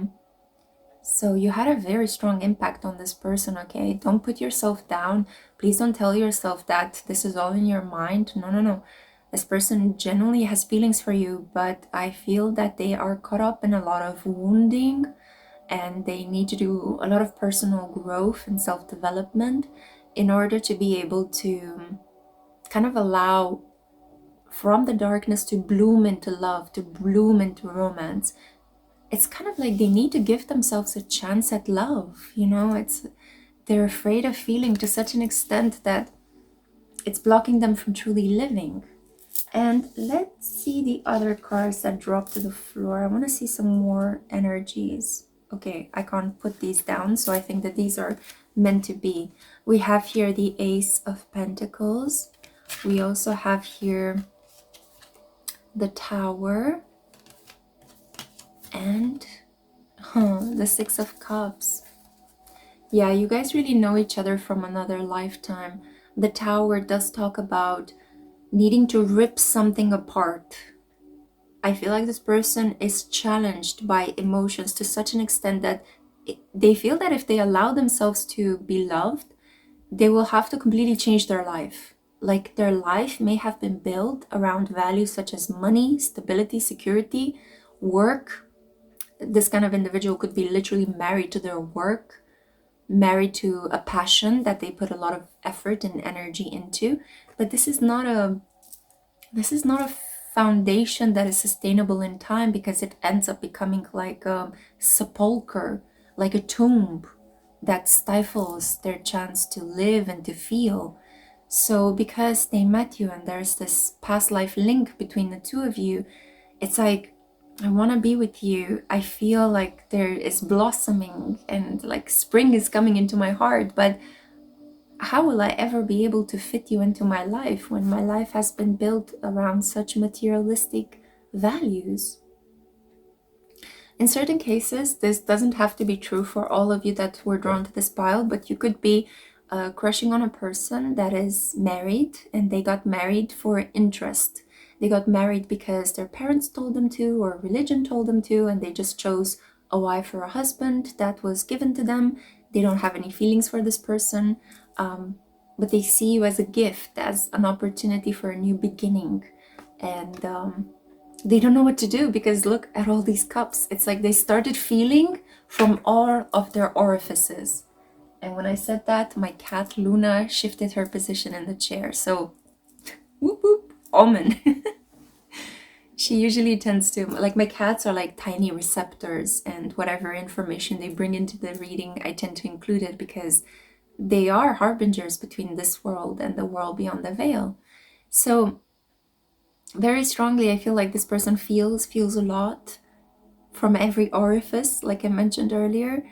So you had a very strong impact on this person, okay? Don't put yourself down. Please don't tell yourself that this is all in your mind. No, no, no. This person genuinely has feelings for you, but I feel that they are caught up in a lot of wounding and they need to do a lot of personal growth and self-development in order to be able to kind of allow from the darkness to bloom into love, to bloom into romance. It's kind of like they need to give themselves a chance at love, you know? They're afraid of feeling to such an extent that it's blocking them from truly living. And let's see the other cards that drop to the floor. I want to see some more energies. Okay, I can't put these down, so I think that these are meant to be. We have here the Ace of Pentacles. We also have here the Tower and the Six of Cups. Yeah, you guys really know each other from another lifetime. The Tower does talk about needing to rip something apart. I feel like this person is challenged by emotions to such an extent that they feel that if they allow themselves to be loved, they will have to completely change their life. Like their life may have been built around values such as money, stability, security, work. This kind of individual could be literally married to their work, married to a passion that they put a lot of effort and energy into. But this is not a foundation that is sustainable in time, because it ends up becoming like a sepulcher, like a tomb that stifles their chance to live and to feel. So because they met you and there's this past life link between the two of you, it's like, I want to be with you. I feel like there is blossoming and like spring is coming into my heart, but how will I ever be able to fit you into my life when my life has been built around such materialistic values? In certain cases, this doesn't have to be true for all of you that were drawn to this pile, but you could be crushing on a person that is married and they got married for interest. They got married because their parents told them to, or religion told them to, and they just chose a wife or a husband that was given to them. They don't have any feelings for this person, but they see you as a gift, as an opportunity for a new beginning. And they don't know what to do, because look at all these cups. It's like they started feeling from all of their orifices. And when I said that, my cat Luna shifted her position in the chair. So, whoop whoop, omen. She usually tends to, like, my cats are like tiny receptors, and whatever information they bring into the reading, I tend to include it, because they are harbingers between this world and the world beyond the veil. So very strongly, I feel like this person feels a lot from every orifice, like I mentioned earlier,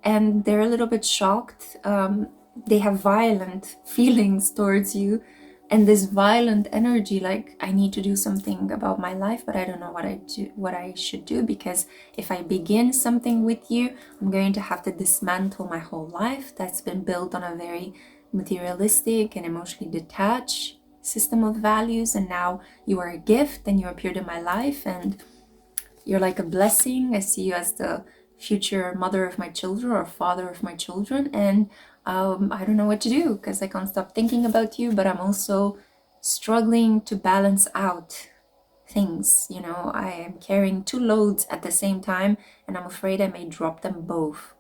and they're a little bit shocked. They have violent feelings towards you, and this violent energy, like, I need to do something about my life, but I don't know what I should do, because if I begin something with you, I'm going to have to dismantle my whole life that's been built on a very materialistic and emotionally detached system of values. And now you are a gift and you appeared in my life and you're like a blessing. I see you as the future mother of my children or father of my children, and I don't know what to do, because I can't stop thinking about you, but I'm also struggling to balance out things. You know, I am carrying two loads at the same time, and I'm afraid I may drop them both.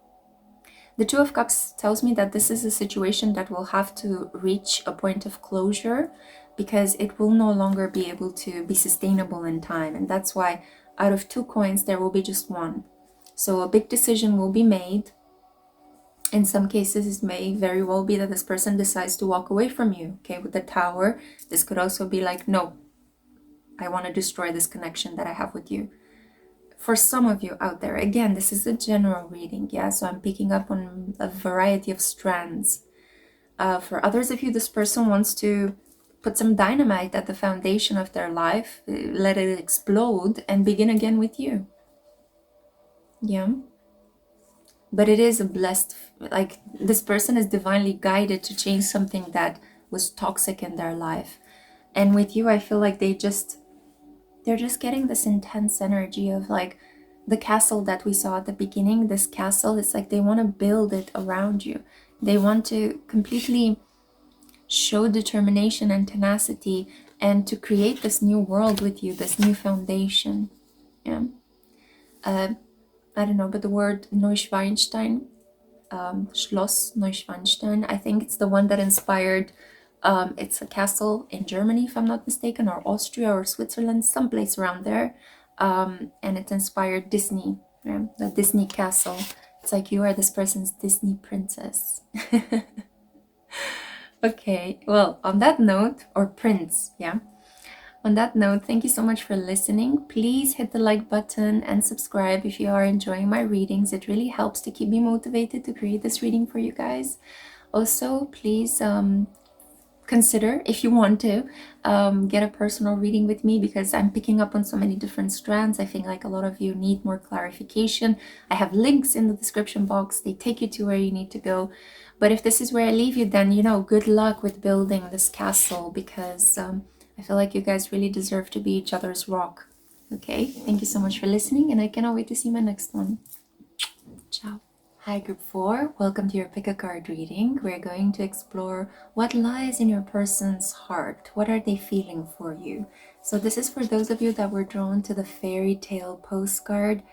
The Two of Cups tells me that this is a situation that will have to reach a point of closure, because it will no longer be able to be sustainable in time. And that's why out of 2 coins, there will be just one. So a big decision will be made. In some cases, it may very well be that this person decides to walk away from you. Okay, with the Tower, this could also be like, no, I want to destroy this connection that I have with you. For some of you out there, again, this is a general reading, yeah, so I'm picking up on a variety of strands. For others of you, this person wants to put some dynamite at the foundation of their life, let it explode, and begin again with you. Yeah. But it is a blessed, like, this person is divinely guided to change something that was toxic in their life. And with you, I feel like they're just getting this intense energy of like the castle that we saw at the beginning. This castle, it's like they want to build it around you. They want to completely show determination and tenacity and to create this new world with you, this new foundation. Yeah. I don't know, but the word Neuschwanstein, Schloss Neuschwanstein, I think it's the one that inspired, it's a castle in Germany, if I'm not mistaken, or Austria or Switzerland, someplace around there. And it inspired Disney, yeah, the Disney castle. It's like you are this person's Disney princess. Okay, well, on that note, or prince, yeah. On that note, thank you so much for listening. Please hit the like button and subscribe if you are enjoying my readings. It really helps to keep me motivated to create this reading for you guys. Also, please consider, if you want to, get a personal reading with me, because I'm picking up on so many different strands. I think like a lot of you need more clarification. I have links in the description box. They take you to where you need to go. But if this is where I leave you, then, you know, good luck with building this castle, because I feel like you guys really deserve to be each other's rock. Okay, thank you so much for listening, and I cannot wait to see my next one. Ciao. Hi group 4, welcome to your pick a card reading. We're going to explore what lies in your person's heart. What are they feeling for you? So this is for those of you that were drawn to the fairy tale postcard.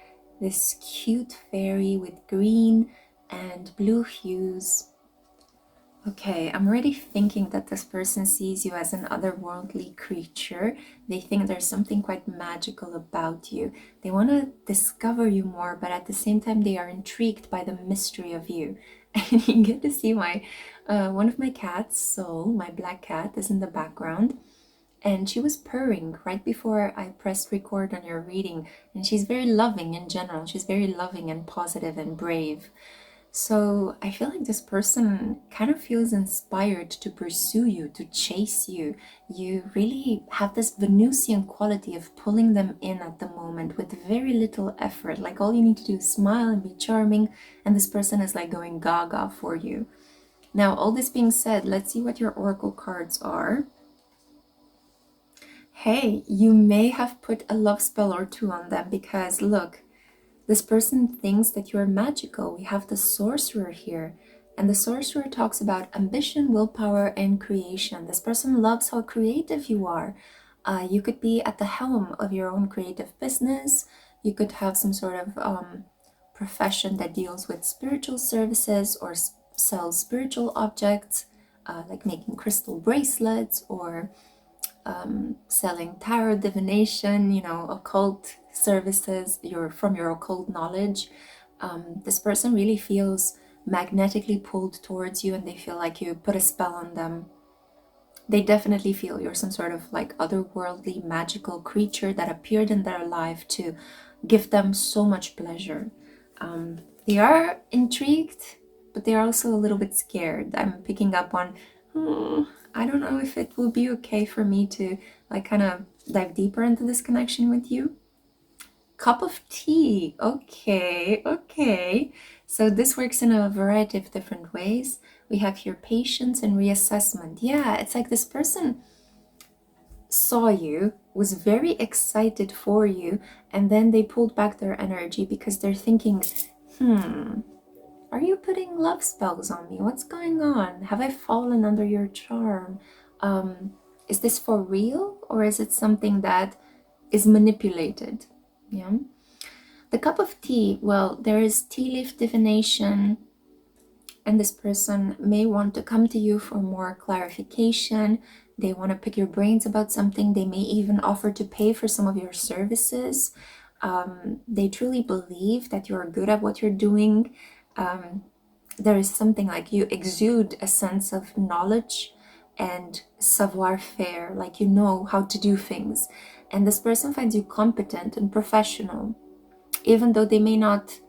This cute fairy with green and blue hues. Okay, I'm already thinking that this person sees you as an otherworldly creature. They think there's something quite magical about you. They want to discover you more, but at the same time, they are intrigued by the mystery of you. And you get to see my one of my cats, Soul, my black cat, is in the background. And she was purring right before I pressed record on your reading. And she's very loving in general. She's very loving and positive and brave. So I feel like this person kind of feels inspired to pursue you, to chase you. You really have this Venusian quality of pulling them in at the moment with very little effort. Like all you need to do is smile and be charming, and this person is like going gaga for you. Now, all this being said, let's see what your oracle cards are. Hey, you may have put a love spell or two on them, because look, this person thinks that you're magical. We have the sorcerer here, and the sorcerer talks about ambition, willpower, and creation. This person loves how creative you are. You could be at the helm of your own creative business. You could have some sort of profession that deals with spiritual services or sells spiritual objects, like making crystal bracelets or selling tarot divination, you know, occult services, from your occult knowledge. This person really feels magnetically pulled towards you, and they feel like you put a spell on them. They definitely feel you're some sort of like otherworldly magical creature that appeared in their life to give them so much pleasure. They are intrigued, but they're also a little bit scared. I'm picking up on, I don't know if it will be okay for me to like kind of dive deeper into this connection with you. Cup of tea. Okay. So this works in a variety of different ways. We have here patience and reassessment. Yeah, it's like this person saw you, was very excited for you, and then they pulled back their energy because they're thinking, are you putting love spells on me? What's going on? Have I fallen under your charm? Is this for real, or is it something that is manipulated? Yeah. The cup of tea, well, there is tea leaf divination, and this person may want to come to you for more clarification. They want to pick your brains about something. They may even offer to pay for some of your services. They truly believe that you're good at what you're doing. There is something like you exude a sense of knowledge and savoir-faire, like you know how to do things. And this person finds you competent and professional, even though they may not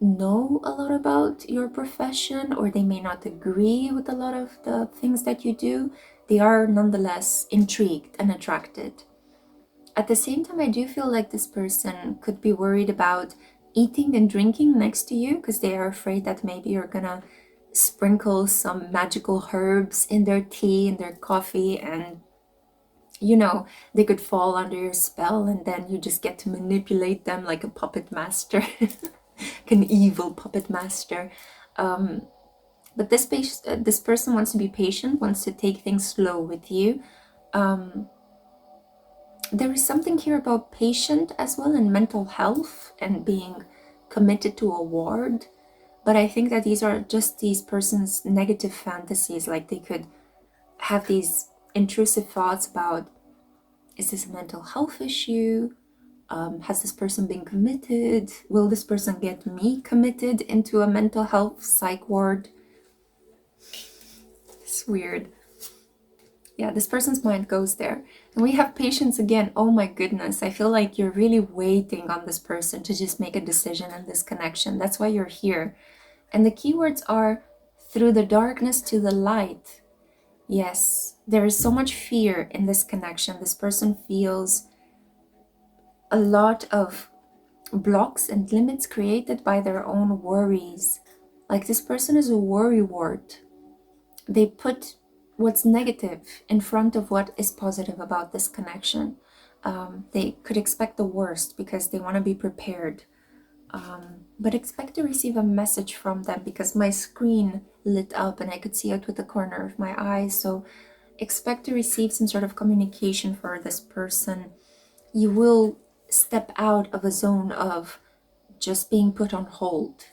know a lot about your profession, or they may not agree with a lot of the things that you do. They are nonetheless intrigued and attracted. At the same time, I do feel like this person could be worried about eating and drinking next to you, because they are afraid that maybe you're gonna sprinkle some magical herbs in their tea, in their coffee, and you know, they could fall under your spell, and then you just get to manipulate them like a puppet master. An evil puppet master. But this person wants to be patient, wants to take things slow with you. There is something here about patient as well, and mental health, and being committed to a ward. But I think that these are just these person's negative fantasies. Like they could have these intrusive thoughts about, is this a mental health issue? Has this person been committed? Will this person get me committed into a mental health psych ward? It's weird. Yeah, this person's mind goes there. And we have patience again. Oh my goodness. I feel like you're really waiting on this person to just make a decision in this connection. That's why you're here. And the keywords are through the darkness to the light. Yes, there is so much fear in this connection. This person feels a lot of blocks and limits created by their own worries. Like this person is a worrywart. They put what's negative in front of what is positive about this connection. They could expect the worst because they want to be prepared. But expect to receive a message from them, because my screen lit up and I could see out with the corner of my eye. So expect to receive some sort of communication for this person. You will step out of a zone of just being put on hold.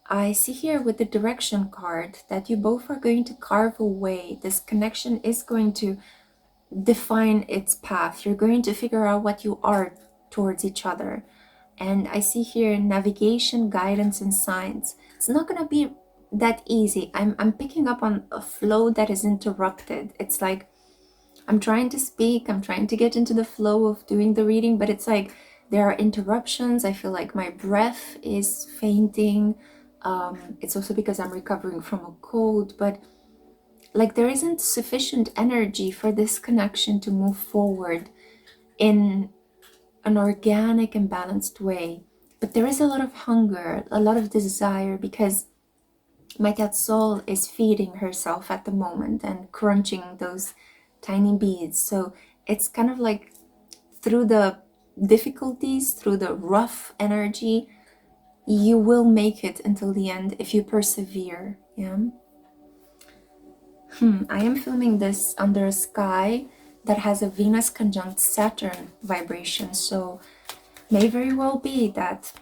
I see here with the direction card that you both are going to carve a way. This connection is going to define its path. You're going to figure out what you are towards each other. And I see here navigation, guidance, and signs. It's not going to be that easy. I'm picking up on a flow that is interrupted. It's like I'm trying to speak, I'm trying to get into the flow of doing the reading, but it's like there are interruptions. I feel like my breath is fainting. It's also because I'm recovering from a cold, but like there isn't sufficient energy for this connection to move forward in an organic and balanced way. But there is a lot of hunger, a lot of desire, because my cat Soul is feeding herself at the moment and crunching those tiny beads. So it's kind of like through the difficulties, through the rough energy, you will make it until the end if you persevere. Yeah. I am filming this under a sky that has a Venus conjunct Saturn vibration, so may very well be that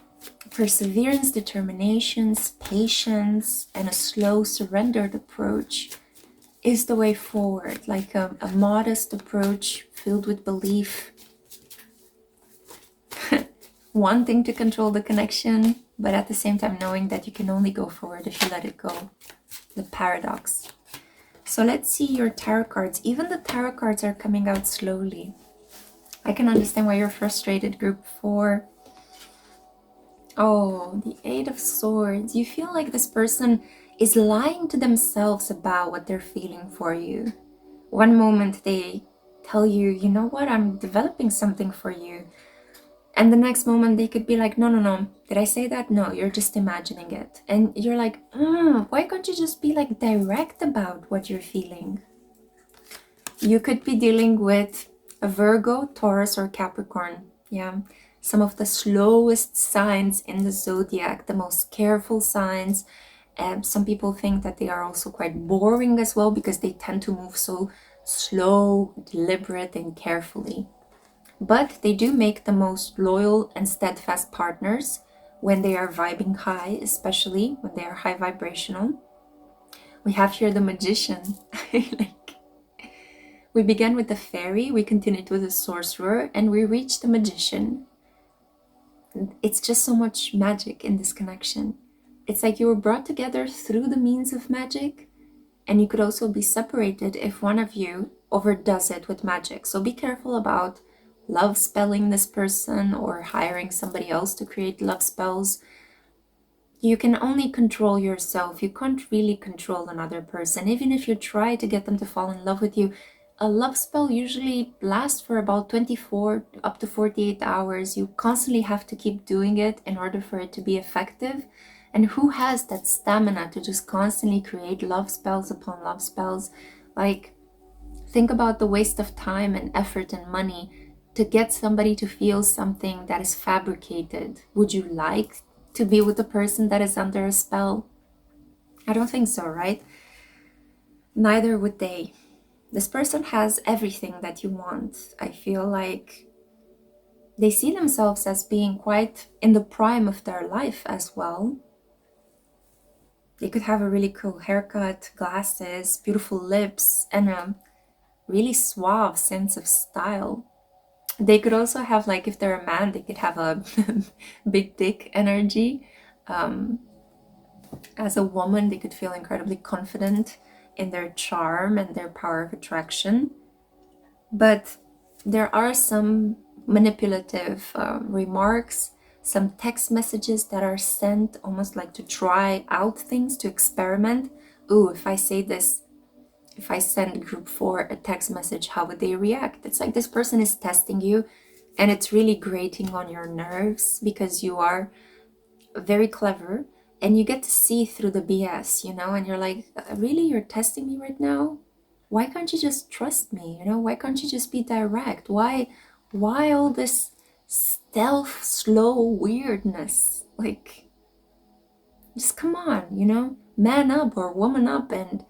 perseverance, determinations, patience, and a slow surrendered approach is the way forward, like a modest approach filled with belief, wanting to control the connection, but at the same time knowing that you can only go forward if you let it go. The paradox. So let's see your tarot cards. Even the tarot cards are coming out slowly. I can understand why you're frustrated, group 4. Oh, the 8 of Swords. You feel like this person is lying to themselves about what they're feeling for you. One moment they tell you, you know what, I'm developing something for you. And the next moment they could be like, no, no, no. Did I say that? No, you're just imagining it. And you're like, why can't you just be like direct about what you're feeling? You could be dealing with a Virgo, Taurus, or Capricorn. Yeah. Some of the slowest signs in the zodiac, the most careful signs. And some people think that they are also quite boring as well, because they tend to move so slow, deliberate, and carefully. But they do make the most loyal and steadfast partners when they are vibing high, especially when they are high vibrational. We have here the Magician. We began with the Fairy, we continued with the Sorcerer, and we reached the Magician. it's just so much magic in this connection. It's like you were brought together through the means of magic, and you could also be separated if one of you overdoes it with magic. So be careful about love spelling this person or hiring somebody else to create love spells. You can only control yourself. You can't really control another person. Even if you try to get them to fall in love with you, a love spell usually lasts for about 24 up to 48 hours. You constantly have to keep doing it in order for it to be effective. And who has that stamina to just constantly create love spells upon love spells? Like, think about the waste of time and effort and money to get somebody to feel something that is fabricated. Would you like to be with a person that is under a spell? I don't think so, right? Neither would they. This person has everything that you want. I feel like they see themselves as being quite in the prime of their life as well. They could have a really cool haircut, glasses, beautiful lips, and a really suave sense of style. They could also have, like, if they're a man, they could have a big dick energy. As a woman, they could feel incredibly confident in their charm and their power of attraction. But there are some manipulative remarks, some text messages that are sent almost like to try out things, to experiment. Ooh, if I say this, if I send group 4 a text message, how would they react? It's like this person is testing you, and it's really grating on your nerves because you are very clever and you get to see through the BS, and you're like, really, you're testing me right now? Why can't you just trust me? Why can't you just be direct? Why all this stealth, slow weirdness? Like, just come on, man up or woman up and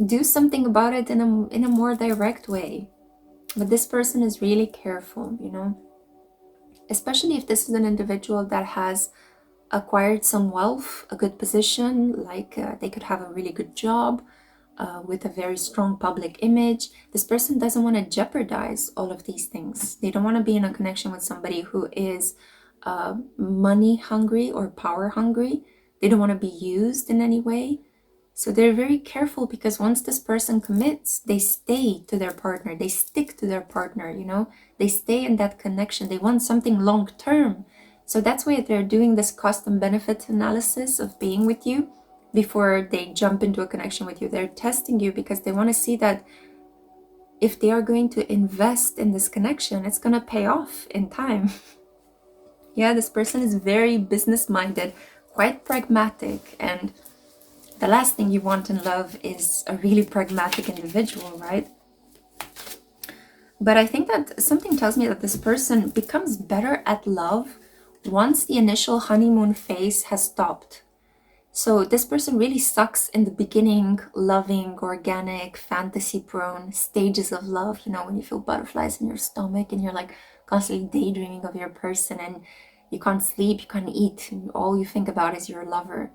do something about it in a more direct way. But this person is really careful, especially if this is an individual that has acquired some wealth, a good position, like they could have a really good job with a very strong public image. This person doesn't want to jeopardize all of these things. They don't want to be in a connection with somebody who is money hungry or power hungry. They don't want to be used in any way. So they're very careful because once this person commits, they stay to their partner. They stick to their partner, They stay in that connection. They want something long term. So that's why they're doing this cost and benefit analysis of being with you before they jump into a connection with you. They're testing you because they want to see that if they are going to invest in this connection, it's going to pay off in time. Yeah, this person is very business-minded, quite pragmatic, and the last thing you want in love is a really pragmatic individual, right? But I think that something tells me that this person becomes better at love once the initial honeymoon phase has stopped. So this person really sucks in the beginning, loving, organic, fantasy-prone stages of love, when you feel butterflies in your stomach and you're like constantly daydreaming of your person and you can't sleep, you can't eat, and all you think about is your lover.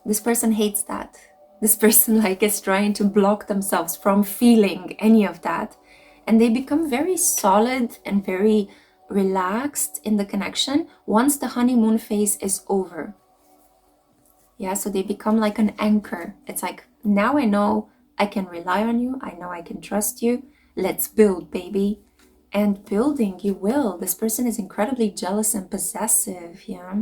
This person hates that. This person is trying to block themselves from feeling any of that. And they become very solid and very relaxed in the connection once the honeymoon phase is over. Yeah, so they become like an anchor. It's like, now I know I can rely on you. I know I can trust you. Let's build, baby. And building, you will. This person is incredibly jealous and possessive, yeah?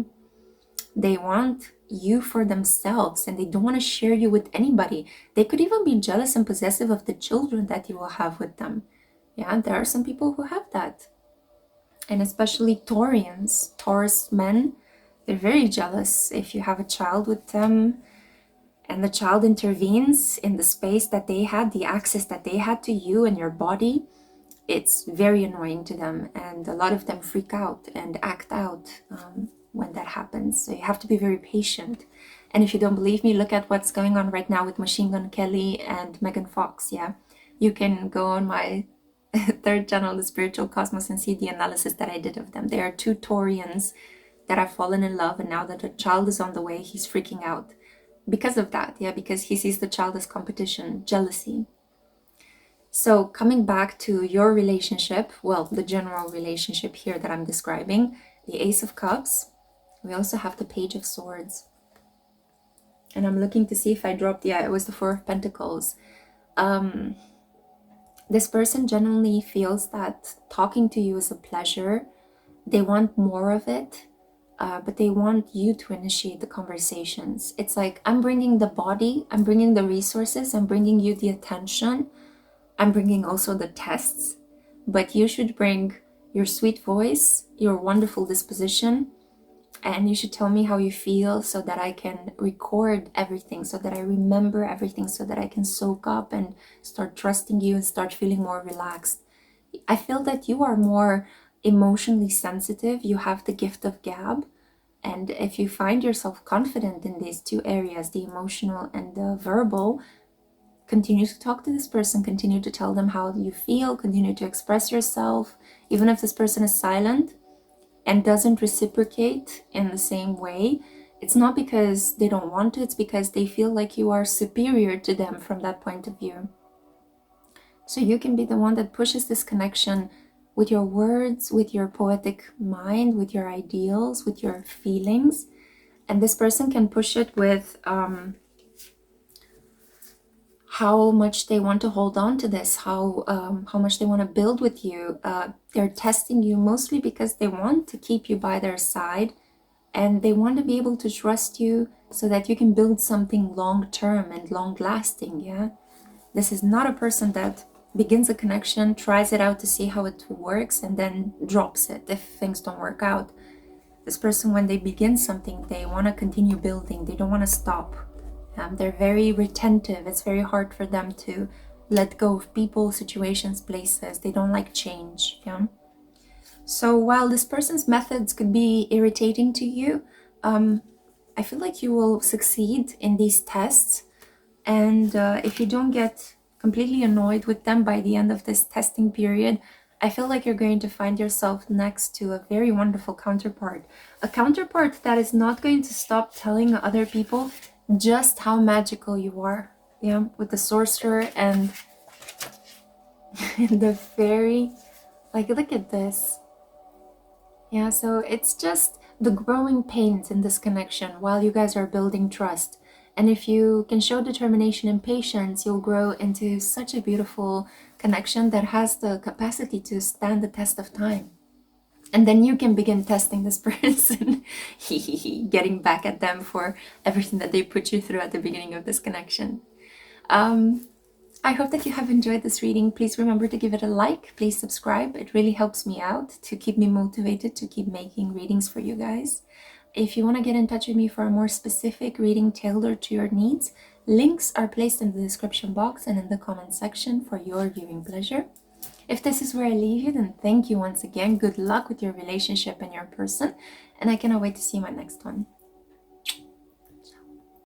They want you for themselves and they don't want to share you with anybody. They could even be jealous and possessive of the children that you will have with them. Yeah, there are some people who have that. And especially Taurians, Taurus men, they're very jealous if you have a child with them and the child intervenes in the space that they had, the access that they had to you and your body. It's very annoying to them, and a lot of them freak out and act out when that happens. So you have to be very patient. And if you don't believe me, look at what's going on right now with Machine Gun Kelly and Megan Fox. Yeah, you can go on my third channel, The Spiritual Cosmos, and see the analysis that I did of them. There are two Taurians that have fallen in love, and now that a child is on the way, he's freaking out because of that. Yeah, because he sees the child as competition, jealousy. So coming back to your relationship, well, the general relationship here that I'm describing, the Ace of Cups. We also have the Page of Swords. And I'm looking to see if I dropped, yeah, it was the Four of Pentacles. This person genuinely feels that talking to you is a pleasure. They want more of it, but they want you to initiate the conversations. It's like, I'm bringing the body, I'm bringing the resources, I'm bringing you the attention, I'm bringing also the tests, but you should bring your sweet voice, your wonderful disposition, and you should tell me how you feel so that I can record everything, so that I remember everything, so that I can soak up and start trusting you and start feeling more relaxed. I feel that you are more emotionally sensitive. You have the gift of gab. And if you find yourself confident in these two areas, the emotional and the verbal, continue to talk to this person, continue to tell them how you feel, continue to express yourself. Even if this person is silent and doesn't reciprocate in the same way, it's not because they don't want to, it's because they feel like you are superior to them from that point of view. So you can be the one that pushes this connection with your words, with your poetic mind, with your ideals, with your feelings. And this person can push it with how much they want to hold on to this, how much they want to build with you. They're testing you mostly because they want to keep you by their side, and they want to be able to trust you so that you can build something long-term and long-lasting. Yeah, this is not a person that begins a connection, tries it out to see how it works, and then drops it if things don't work out. This person, when they begin something, they want to continue building. They don't want to stop. They're very retentive. It's very hard for them to let go of people, situations, places. They don't like change. Yeah. So while this person's methods could be irritating to you, I feel like you will succeed in these tests. And if you don't get completely annoyed with them by the end of this testing period, I feel like you're going to find yourself next to a very wonderful counterpart. A counterpart that is not going to stop telling other people just how magical you are. Yeah, with the Sorcerer and the Fairy. Like, look at this. Yeah, so it's just the growing pains in this connection while you guys are building trust. And if you can show determination and patience, you'll grow into such a beautiful connection that has the capacity to stand the test of time. And then you can begin testing this person, getting back at them for everything that they put you through at the beginning of this connection. I hope that you have enjoyed this reading. Please remember to give it a like. Please subscribe. It really helps me out to keep me motivated to keep making readings for you guys. If you want to get in touch with me for a more specific reading tailored to your needs, links are placed in the description box and in the comment section for your viewing pleasure. If this is where I leave you, then thank you once again. Good luck with your relationship and your person, and I cannot wait to see you in my next one.